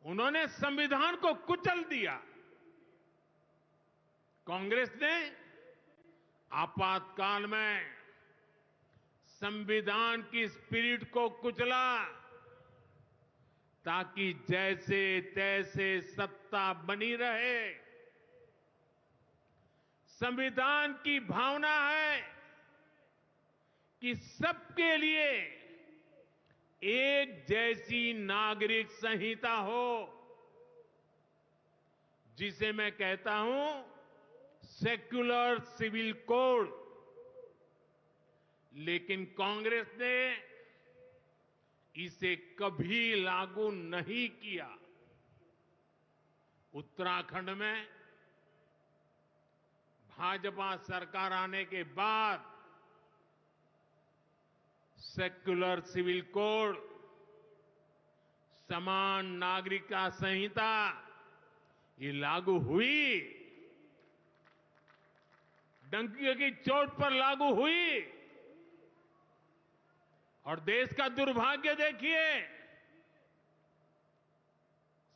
[SPEAKER 6] उन्होंने संविधान को कुचल दिया। कांग्रेस ने आपातकाल में संविधान की स्पिरिट को कुचला, ताकि जैसे तैसे सत्ता बनी रहे। संविधान की भावना है कि सबके लिए एक जैसी नागरिक संहिता हो, जिसे मैं कहता हूं सेक्युलर सिविल कोड। लेकिन कांग्रेस ने इसे कभी लागू नहीं किया। उत्तराखंड में भाजपा सरकार आने के बाद सेक्युलर सिविल कोड, समान नागरिकता संहिता, ये लागू हुई। डंकी की चोट पर लागू हुई। और देश का दुर्भाग्य देखिए,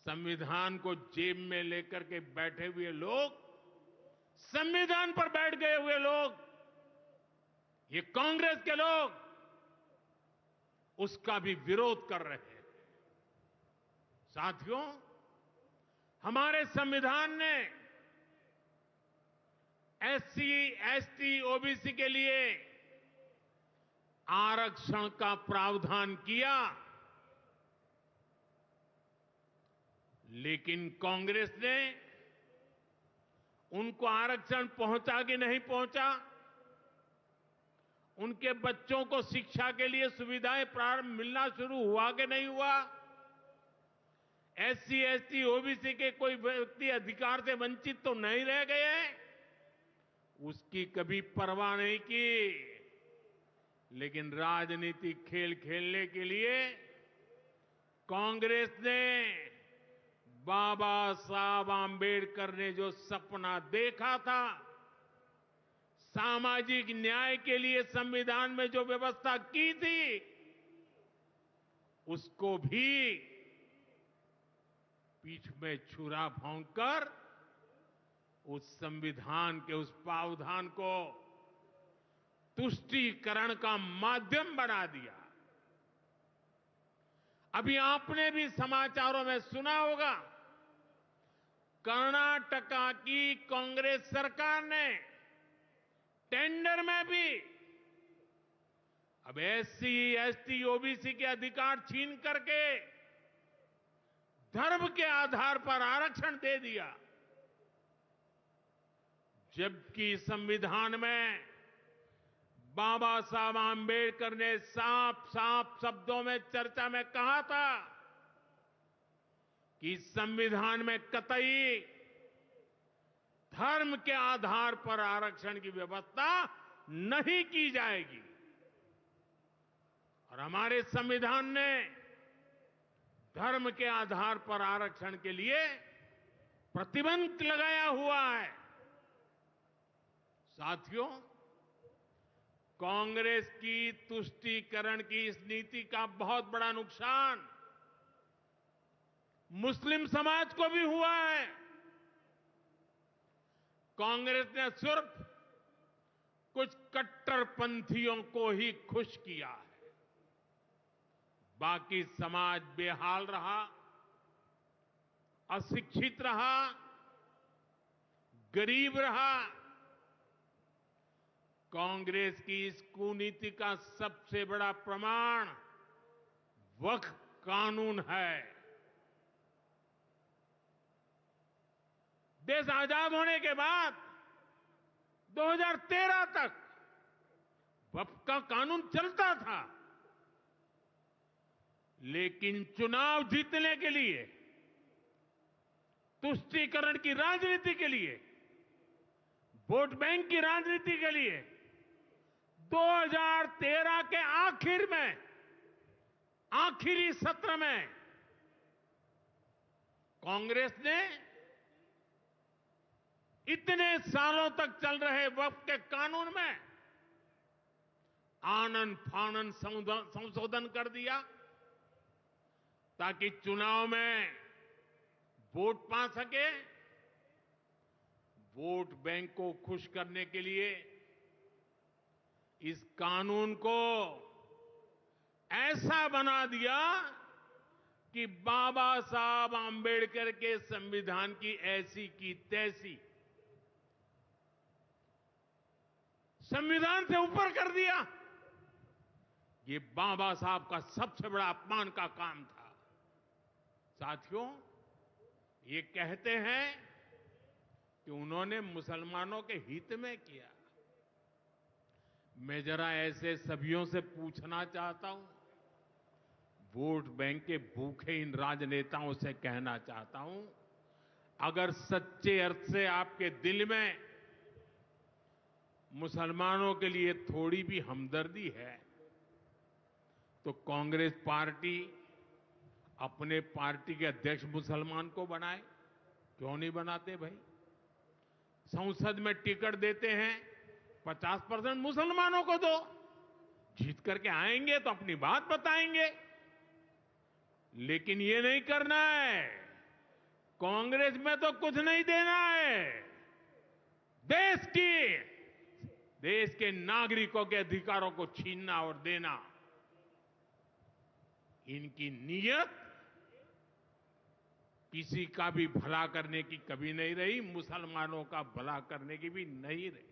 [SPEAKER 6] संविधान को जेब में लेकर के बैठे हुए लोग, संविधान पर बैठ गए हुए लोग, ये कांग्रेस के लोग उसका भी विरोध कर रहे हैं। साथियों, हमारे संविधान ने एससी, एसटी, ओबीसी के लिए आरक्षण का प्रावधान किया, लेकिन कांग्रेस ने उनको आरक्षण पहुंचा कि नहीं पहुंचा, उनके बच्चों को शिक्षा के लिए सुविधाएं प्रारंभ मिलना शुरू हुआ कि नहीं हुआ, एससी, एसटी, ओबीसी के कोई व्यक्ति अधिकार से वंचित तो नहीं रह गए, उसकी कभी परवाह नहीं की। लेकिन राजनीतिक खेल खेलने के लिए कांग्रेस ने बाबा साहब आंबेडकर ने जो सपना देखा था, सामाजिक न्याय के लिए संविधान में जो व्यवस्था की थी, उसको भी पीठ में छुरा भोंककर उस संविधान के उस प्रावधान को तुष्टीकरण का माध्यम बना दिया। अभी आपने भी समाचारों में सुना होगा, कर्नाटका की कांग्रेस सरकार ने टेंडर में भी अब एससी, एसटी, ओबीसी के अधिकार छीन करके धर्म के आधार पर आरक्षण दे दिया, जबकि संविधान में बाबा साहब आम्बेडकर ने साफ साफ शब्दों में चर्चा में कहा था कि संविधान में कतई धर्म के आधार पर आरक्षण की व्यवस्था नहीं की जाएगी। और हमारे संविधान ने धर्म के आधार पर आरक्षण के लिए प्रतिबंध लगाया हुआ है। साथियों, कांग्रेस की तुष्टीकरण की इस नीति का बहुत बड़ा नुकसान मुस्लिम समाज को भी हुआ है। कांग्रेस ने सिर्फ कुछ कट्टरपंथियों को ही खुश किया है, बाकी समाज बेहाल रहा, अशिक्षित रहा, गरीब रहा। कांग्रेस की इस कुनीति का सबसे बड़ा प्रमाण वक्फ कानून है। देश आजाद होने के बाद 2013 तक वक्फ का कानून चलता था, लेकिन चुनाव जीतने के लिए, तुष्टीकरण की राजनीति के लिए, वोट बैंक की राजनीति के लिए 2013 के आखिर में, आखिरी सत्र में कांग्रेस ने इतने सालों तक चल रहे वक्फ के कानून में आनन फानन संशोधन कर दिया ताकि चुनाव में वोट पा सके। वोट बैंक को खुश करने के लिए इस कानून को ऐसा बना दिया कि बाबा साहब आम्बेडकर के संविधान की ऐसी की तैसी संविधान से ऊपर कर दिया। ये बाबा साहब का सबसे बड़ा अपमान का काम था। साथियों, ये कहते हैं कि उन्होंने मुसलमानों के हित में किया। मैं जरा ऐसे सभियों से पूछना चाहता हूं, वोट बैंक के भूखे इन राजनेताओं से कहना चाहता हूं, अगर सच्चे अर्थ से आपके दिल में मुसलमानों के लिए थोड़ी भी हमदर्दी है तो कांग्रेस पार्टी अपने पार्टी के अध्यक्ष मुसलमान को बनाए। क्यों नहीं बनाते भाई? संसद में टिकट देते हैं, 50% मुसलमानों को दो, जीत करके आएंगे तो अपनी बात बताएंगे। लेकिन ये नहीं करना है। कांग्रेस में तो कुछ नहीं देना है। देश के नागरिकों के अधिकारों को छीनना और देना, इनकी नीयत किसी का भी भला करने की कभी नहीं रही, मुसलमानों का भला करने की भी नहीं रही।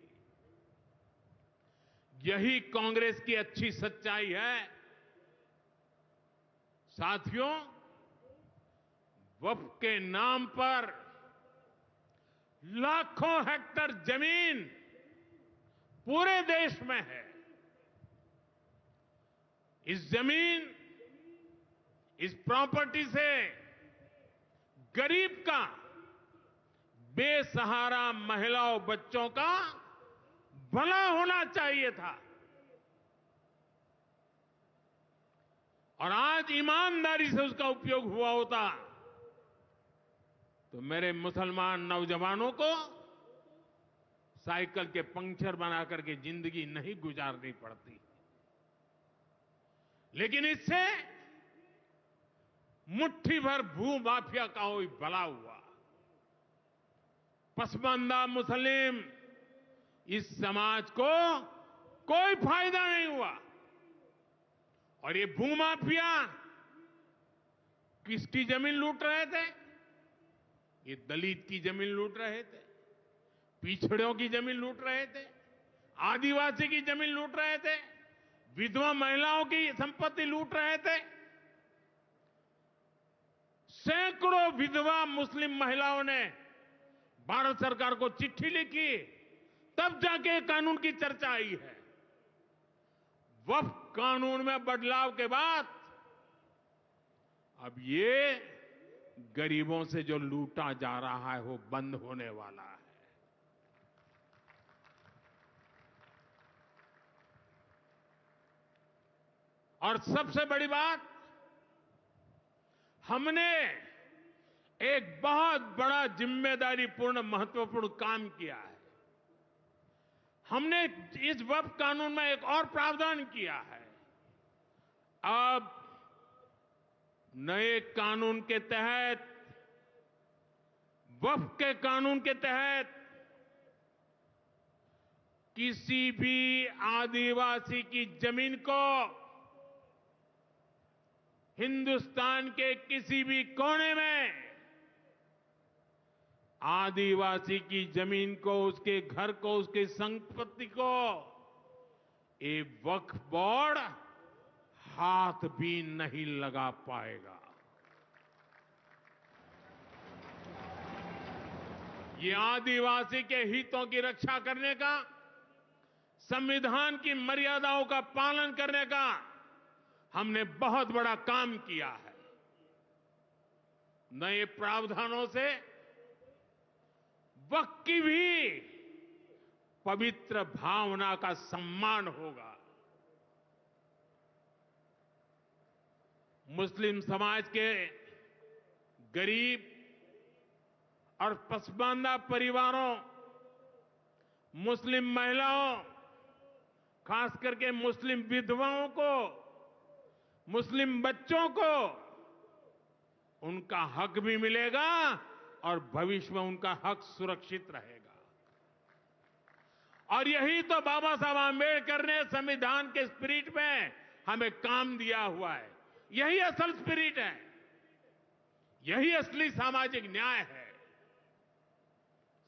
[SPEAKER 6] यही कांग्रेस की अच्छी सच्चाई है। साथियों, वक्फ के नाम पर लाखों हेक्टेयर जमीन पूरे देश में है। इस जमीन, इस प्रॉपर्टी से गरीब का, बेसहारा महिलाओं बच्चों का भला होना चाहिए था। और आज ईमानदारी से उसका उपयोग हुआ होता तो मेरे मुसलमान नौजवानों को साइकिल के पंक्चर बना करके जिंदगी नहीं गुजारनी पड़ती। लेकिन इससे मुट्ठी भर भू माफिया का कोई भला हुआ। पसमानदा मुस्लिम इस समाज को कोई फायदा नहीं हुआ। और ये भूमाफिया किसकी जमीन लूट रहे थे? ये दलित की जमीन लूट रहे थे, पिछड़ों की जमीन लूट रहे थे, आदिवासी की जमीन लूट रहे थे, विधवा महिलाओं की संपत्ति लूट रहे थे। सैकड़ों विधवा मुस्लिम महिलाओं ने भारत सरकार को चिट्ठी लिखी, तब जाके कानून की चर्चा आई है। वक्फ कानून में बदलाव के बाद अब ये गरीबों से जो लूटा जा रहा है वो बंद होने वाला है। और सबसे बड़ी बात, हमने एक बहुत बड़ा जिम्मेदारीपूर्ण महत्वपूर्ण काम किया है। हमने इस वक्फ कानून में एक और प्रावधान किया है। अब नए कानून के तहत, वक्फ के कानून के तहत किसी भी आदिवासी की जमीन को हिंदुस्तान के किसी भी कोने में आदिवासी की जमीन को, उसके घर को, उसकी संपत्ति को ये वक्फ बोर्ड हाथ भी नहीं लगा पाएगा। ये आदिवासी के हितों की रक्षा करने का, संविधान की मर्यादाओं का पालन करने का हमने बहुत बड़ा काम किया है। नए प्रावधानों से वक्फ की भी पवित्र भावना का सम्मान होगा। मुस्लिम समाज के गरीब और पसमानदा परिवारों, मुस्लिम महिलाओं, खास करके मुस्लिम विधवाओं को, मुस्लिम बच्चों को उनका हक भी मिलेगा और भविष्य में उनका हक सुरक्षित रहेगा। और यही तो बाबा साहब आंबेडकर ने संविधान के स्पिरिट में हमें काम दिया हुआ है। यही असल स्पिरिट है, यही असली सामाजिक न्याय है।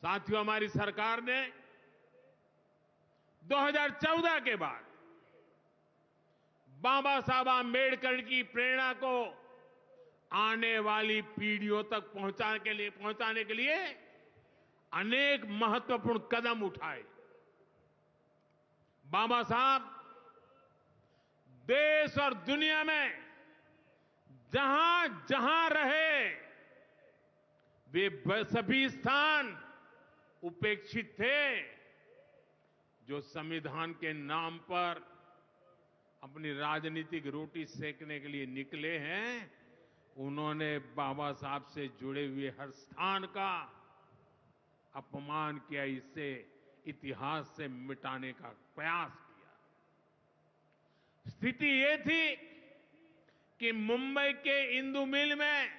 [SPEAKER 6] साथियों, हमारी सरकार ने 2014 के बाद बाबा साहब आंबेडकर की प्रेरणा को आने वाली पीढ़ियों तक पहुंचाने के लिए अनेक महत्वपूर्ण कदम उठाए। बाबा साहब देश और दुनिया में जहां जहां रहे, वे सभी स्थान उपेक्षित थे। जो संविधान के नाम पर अपनी राजनीतिक रोटी सेकने के लिए निकले हैं, उन्होंने बाबा साहब से जुड़े हुए हर स्थान का अपमान किया, इसे इतिहास से मिटाने का प्रयास किया। स्थिति ये थी कि मुंबई के इंदु मिल में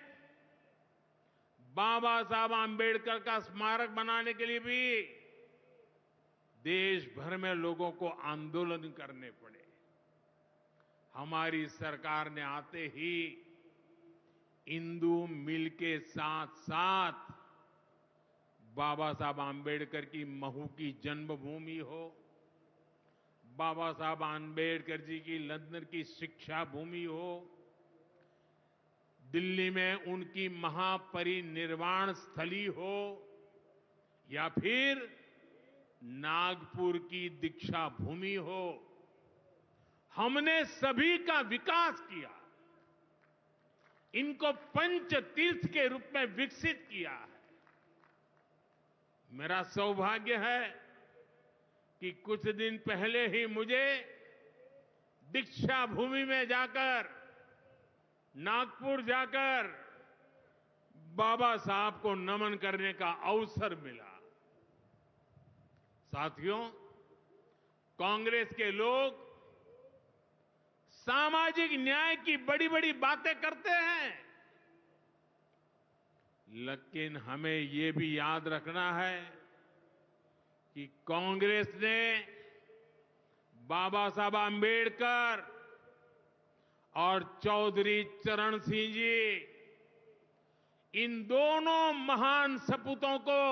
[SPEAKER 6] बाबा साहब आंबेडकर का स्मारक बनाने के लिए भी देश भर में लोगों को आंदोलन करने पड़े। हमारी सरकार ने आते ही इंदु मिल के साथ साथ बाबा साहब आंबेडकर की महू की जन्मभूमि हो, बाबा साहब आंबेडकर जी की लंदन की शिक्षा भूमि हो, दिल्ली में उनकी महापरिनिर्वाण स्थली हो, या फिर नागपुर की दीक्षा भूमि हो, हमने सभी का विकास किया। इनको पंच तीर्थ के रूप में विकसित किया है। मेरा सौभाग्य है कि कुछ दिन पहले ही मुझे दीक्षा भूमि में जाकर, नागपुर जाकर बाबा साहब को नमन करने का अवसर मिला। साथियों, कांग्रेस के लोग सामाजिक न्याय की बड़ी बड़ी बातें करते हैं, लेकिन हमें ये भी याद रखना है कि कांग्रेस ने बाबा साहब आंबेडकर और चौधरी चरण सिंह जी, इन दोनों महान सपूतों को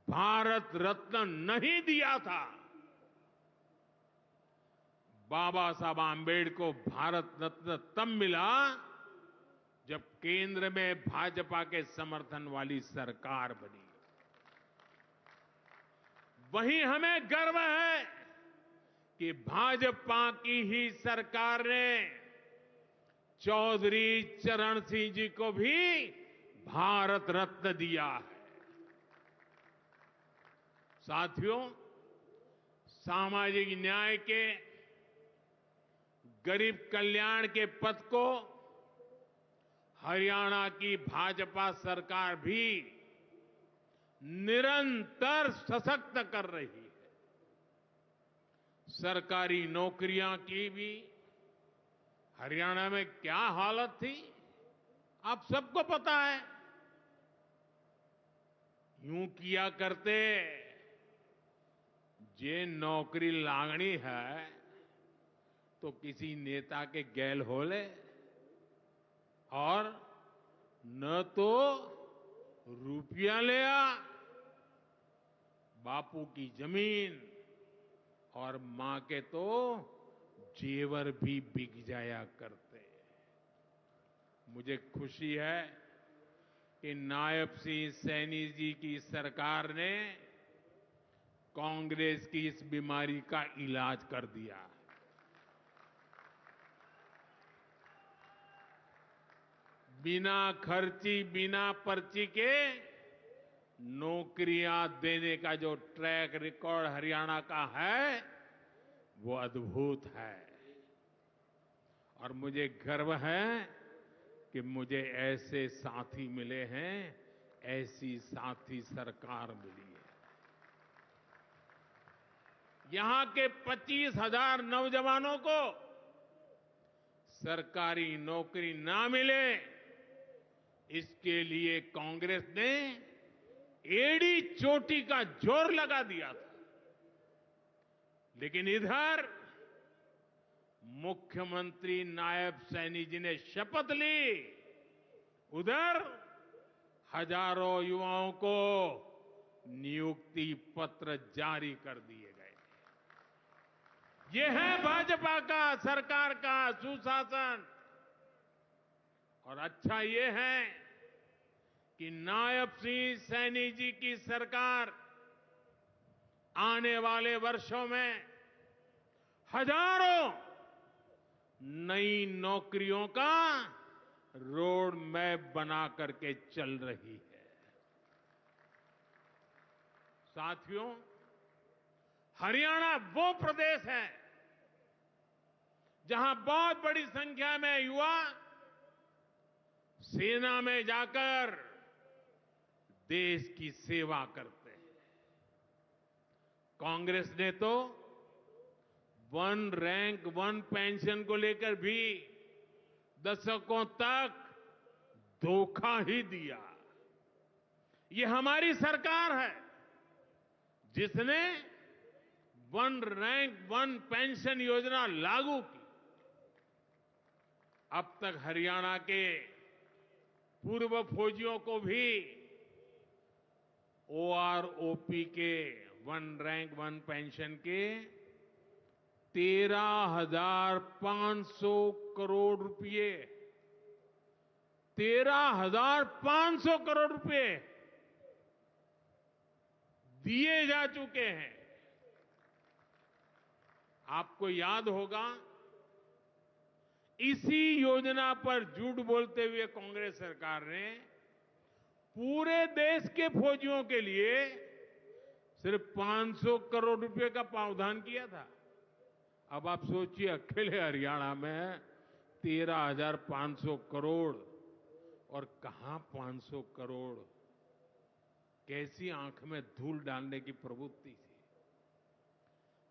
[SPEAKER 6] भारत रत्न नहीं दिया था। बाबा साहब आंबेडकर को भारत रत्न तब मिला जब केंद्र में भाजपा के समर्थन वाली सरकार बनी। वहीं हमें गर्व है कि भाजपा की ही सरकार ने चौधरी चरण सिंह जी को भी भारत रत्न दिया है। साथियों, सामाजिक न्याय के, गरीब कल्याण के पथ को हरियाणा की भाजपा सरकार भी निरंतर सशक्त कर रही है। सरकारी नौकरियां की भी हरियाणा में क्या हालत थी, आप सबको पता है। यूं किया करते, जे नौकरी लागनी है तो किसी नेता के गैल हो ले, और न तो रुपया ले आ, बापू की जमीन और मां के तो जेवर भी बिक जाया करते। मुझे खुशी है कि नायब सिंह सैनी जी की सरकार ने कांग्रेस की इस बीमारी का इलाज कर दिया। बिना खर्ची, बिना पर्ची के नौकरियां देने का जो ट्रैक रिकॉर्ड हरियाणा का है, वो अद्भुत है। और मुझे गर्व है कि मुझे ऐसे साथी मिले हैं, ऐसी साथी सरकार मिली है। यहां के 25,000 नौजवानों को सरकारी नौकरी ना मिले, इसके लिए कांग्रेस ने एड़ी चोटी का जोर लगा दिया था। लेकिन इधर मुख्यमंत्री नायब सैनी जी ने शपथ ली, उधर हजारों युवाओं को नियुक्ति पत्र जारी कर दिए गए। यह है भाजपा का, सरकार का सुशासन। और अच्छा ये है कि नायब सिंह सैनी जी की सरकार आने वाले वर्षों में हजारों नई नौकरियों का रोड मैप बना करके चल रही है। साथियों, हरियाणा वो प्रदेश है जहां बहुत बड़ी संख्या में युवा सेना में जाकर देश की सेवा करते हैं। कांग्रेस ने तो वन रैंक वन पेंशन को लेकर भी दशकों तक धोखा ही दिया। ये हमारी सरकार है जिसने वन रैंक वन पेंशन योजना लागू की। अब तक हरियाणा के पूर्व फौजियों को भी ओआरओपी के वन रैंक वन पेंशन के 13,500 करोड़ रुपए 13,500 करोड़ रुपए दिए जा चुके हैं। आपको याद होगा, इसी योजना पर झूठ बोलते हुए कांग्रेस सरकार ने पूरे देश के फौजियों के लिए सिर्फ 500 करोड़ रुपए का प्रावधान किया था। अब आप सोचिए, अकेले हरियाणा में 13,500 करोड़, और कहां 500 करोड़, कैसी आंख में धूल डालने की प्रवृत्ति थी।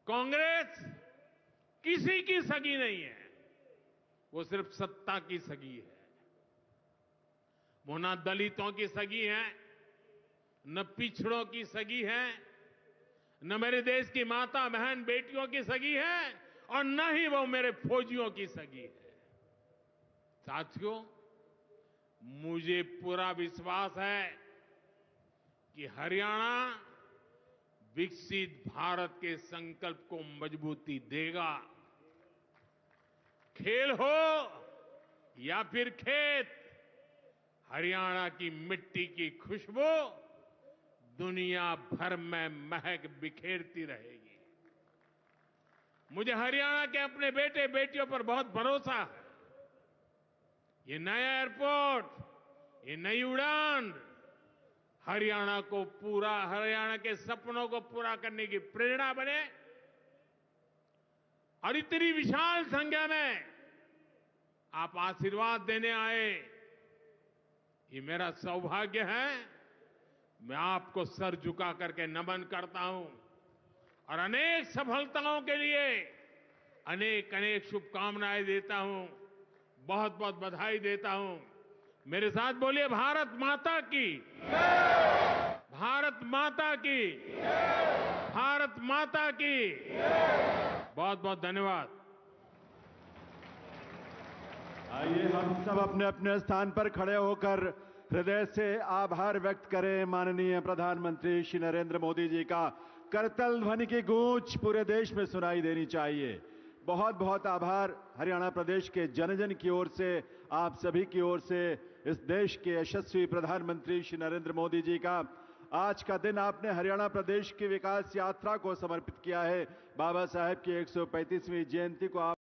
[SPEAKER 6] कांग्रेस किसी की सगी नहीं है, वो सिर्फ सत्ता की सगी है। वो न दलितों की सगी है, न पिछड़ों की सगी है, न मेरे देश की माता बहन बेटियों की सगी है, और न ही वो मेरे फौजियों की सगी है। साथियों, मुझे पूरा विश्वास है कि हरियाणा विकसित भारत के संकल्प को मजबूती देगा। खेल हो या फिर खेत, हरियाणा की मिट्टी की खुशबू दुनिया भर में महक बिखेरती रहेगी। मुझे हरियाणा के अपने बेटे बेटियों पर बहुत भरोसा है। ये नया एयरपोर्ट, ये नई उड़ान हरियाणा के सपनों को पूरा करने की प्रेरणा बने और इतनी विशाल संख्या में आप आशीर्वाद देने आए, ये मेरा सौभाग्य है। मैं आपको सर झुका करके नमन करता हूं और अनेक सफलताओं के लिए अनेक अनेक शुभकामनाएं देता हूं, बहुत बहुत बधाई देता हूं। मेरे साथ बोलिए भारत माता की, भारत माता की, भारत माता की। बहुत बहुत धन्यवाद।
[SPEAKER 1] आइए हम सब अपने अपने स्थान पर खड़े होकर हृदय से आभार व्यक्त करें माननीय प्रधानमंत्री श्री नरेंद्र मोदी जी का। करतल ध्वनि की गूंज पूरे देश में सुनाई देनी चाहिए। बहुत बहुत आभार हरियाणा प्रदेश के जन जन की ओर से, आप सभी की ओर से, इस देश के यशस्वी प्रधानमंत्री श्री नरेंद्र मोदी जी का। आज का दिन आपने हरियाणा प्रदेश की विकास यात्रा को समर्पित किया है। बाबा साहेब की 135वीं जयंती को आप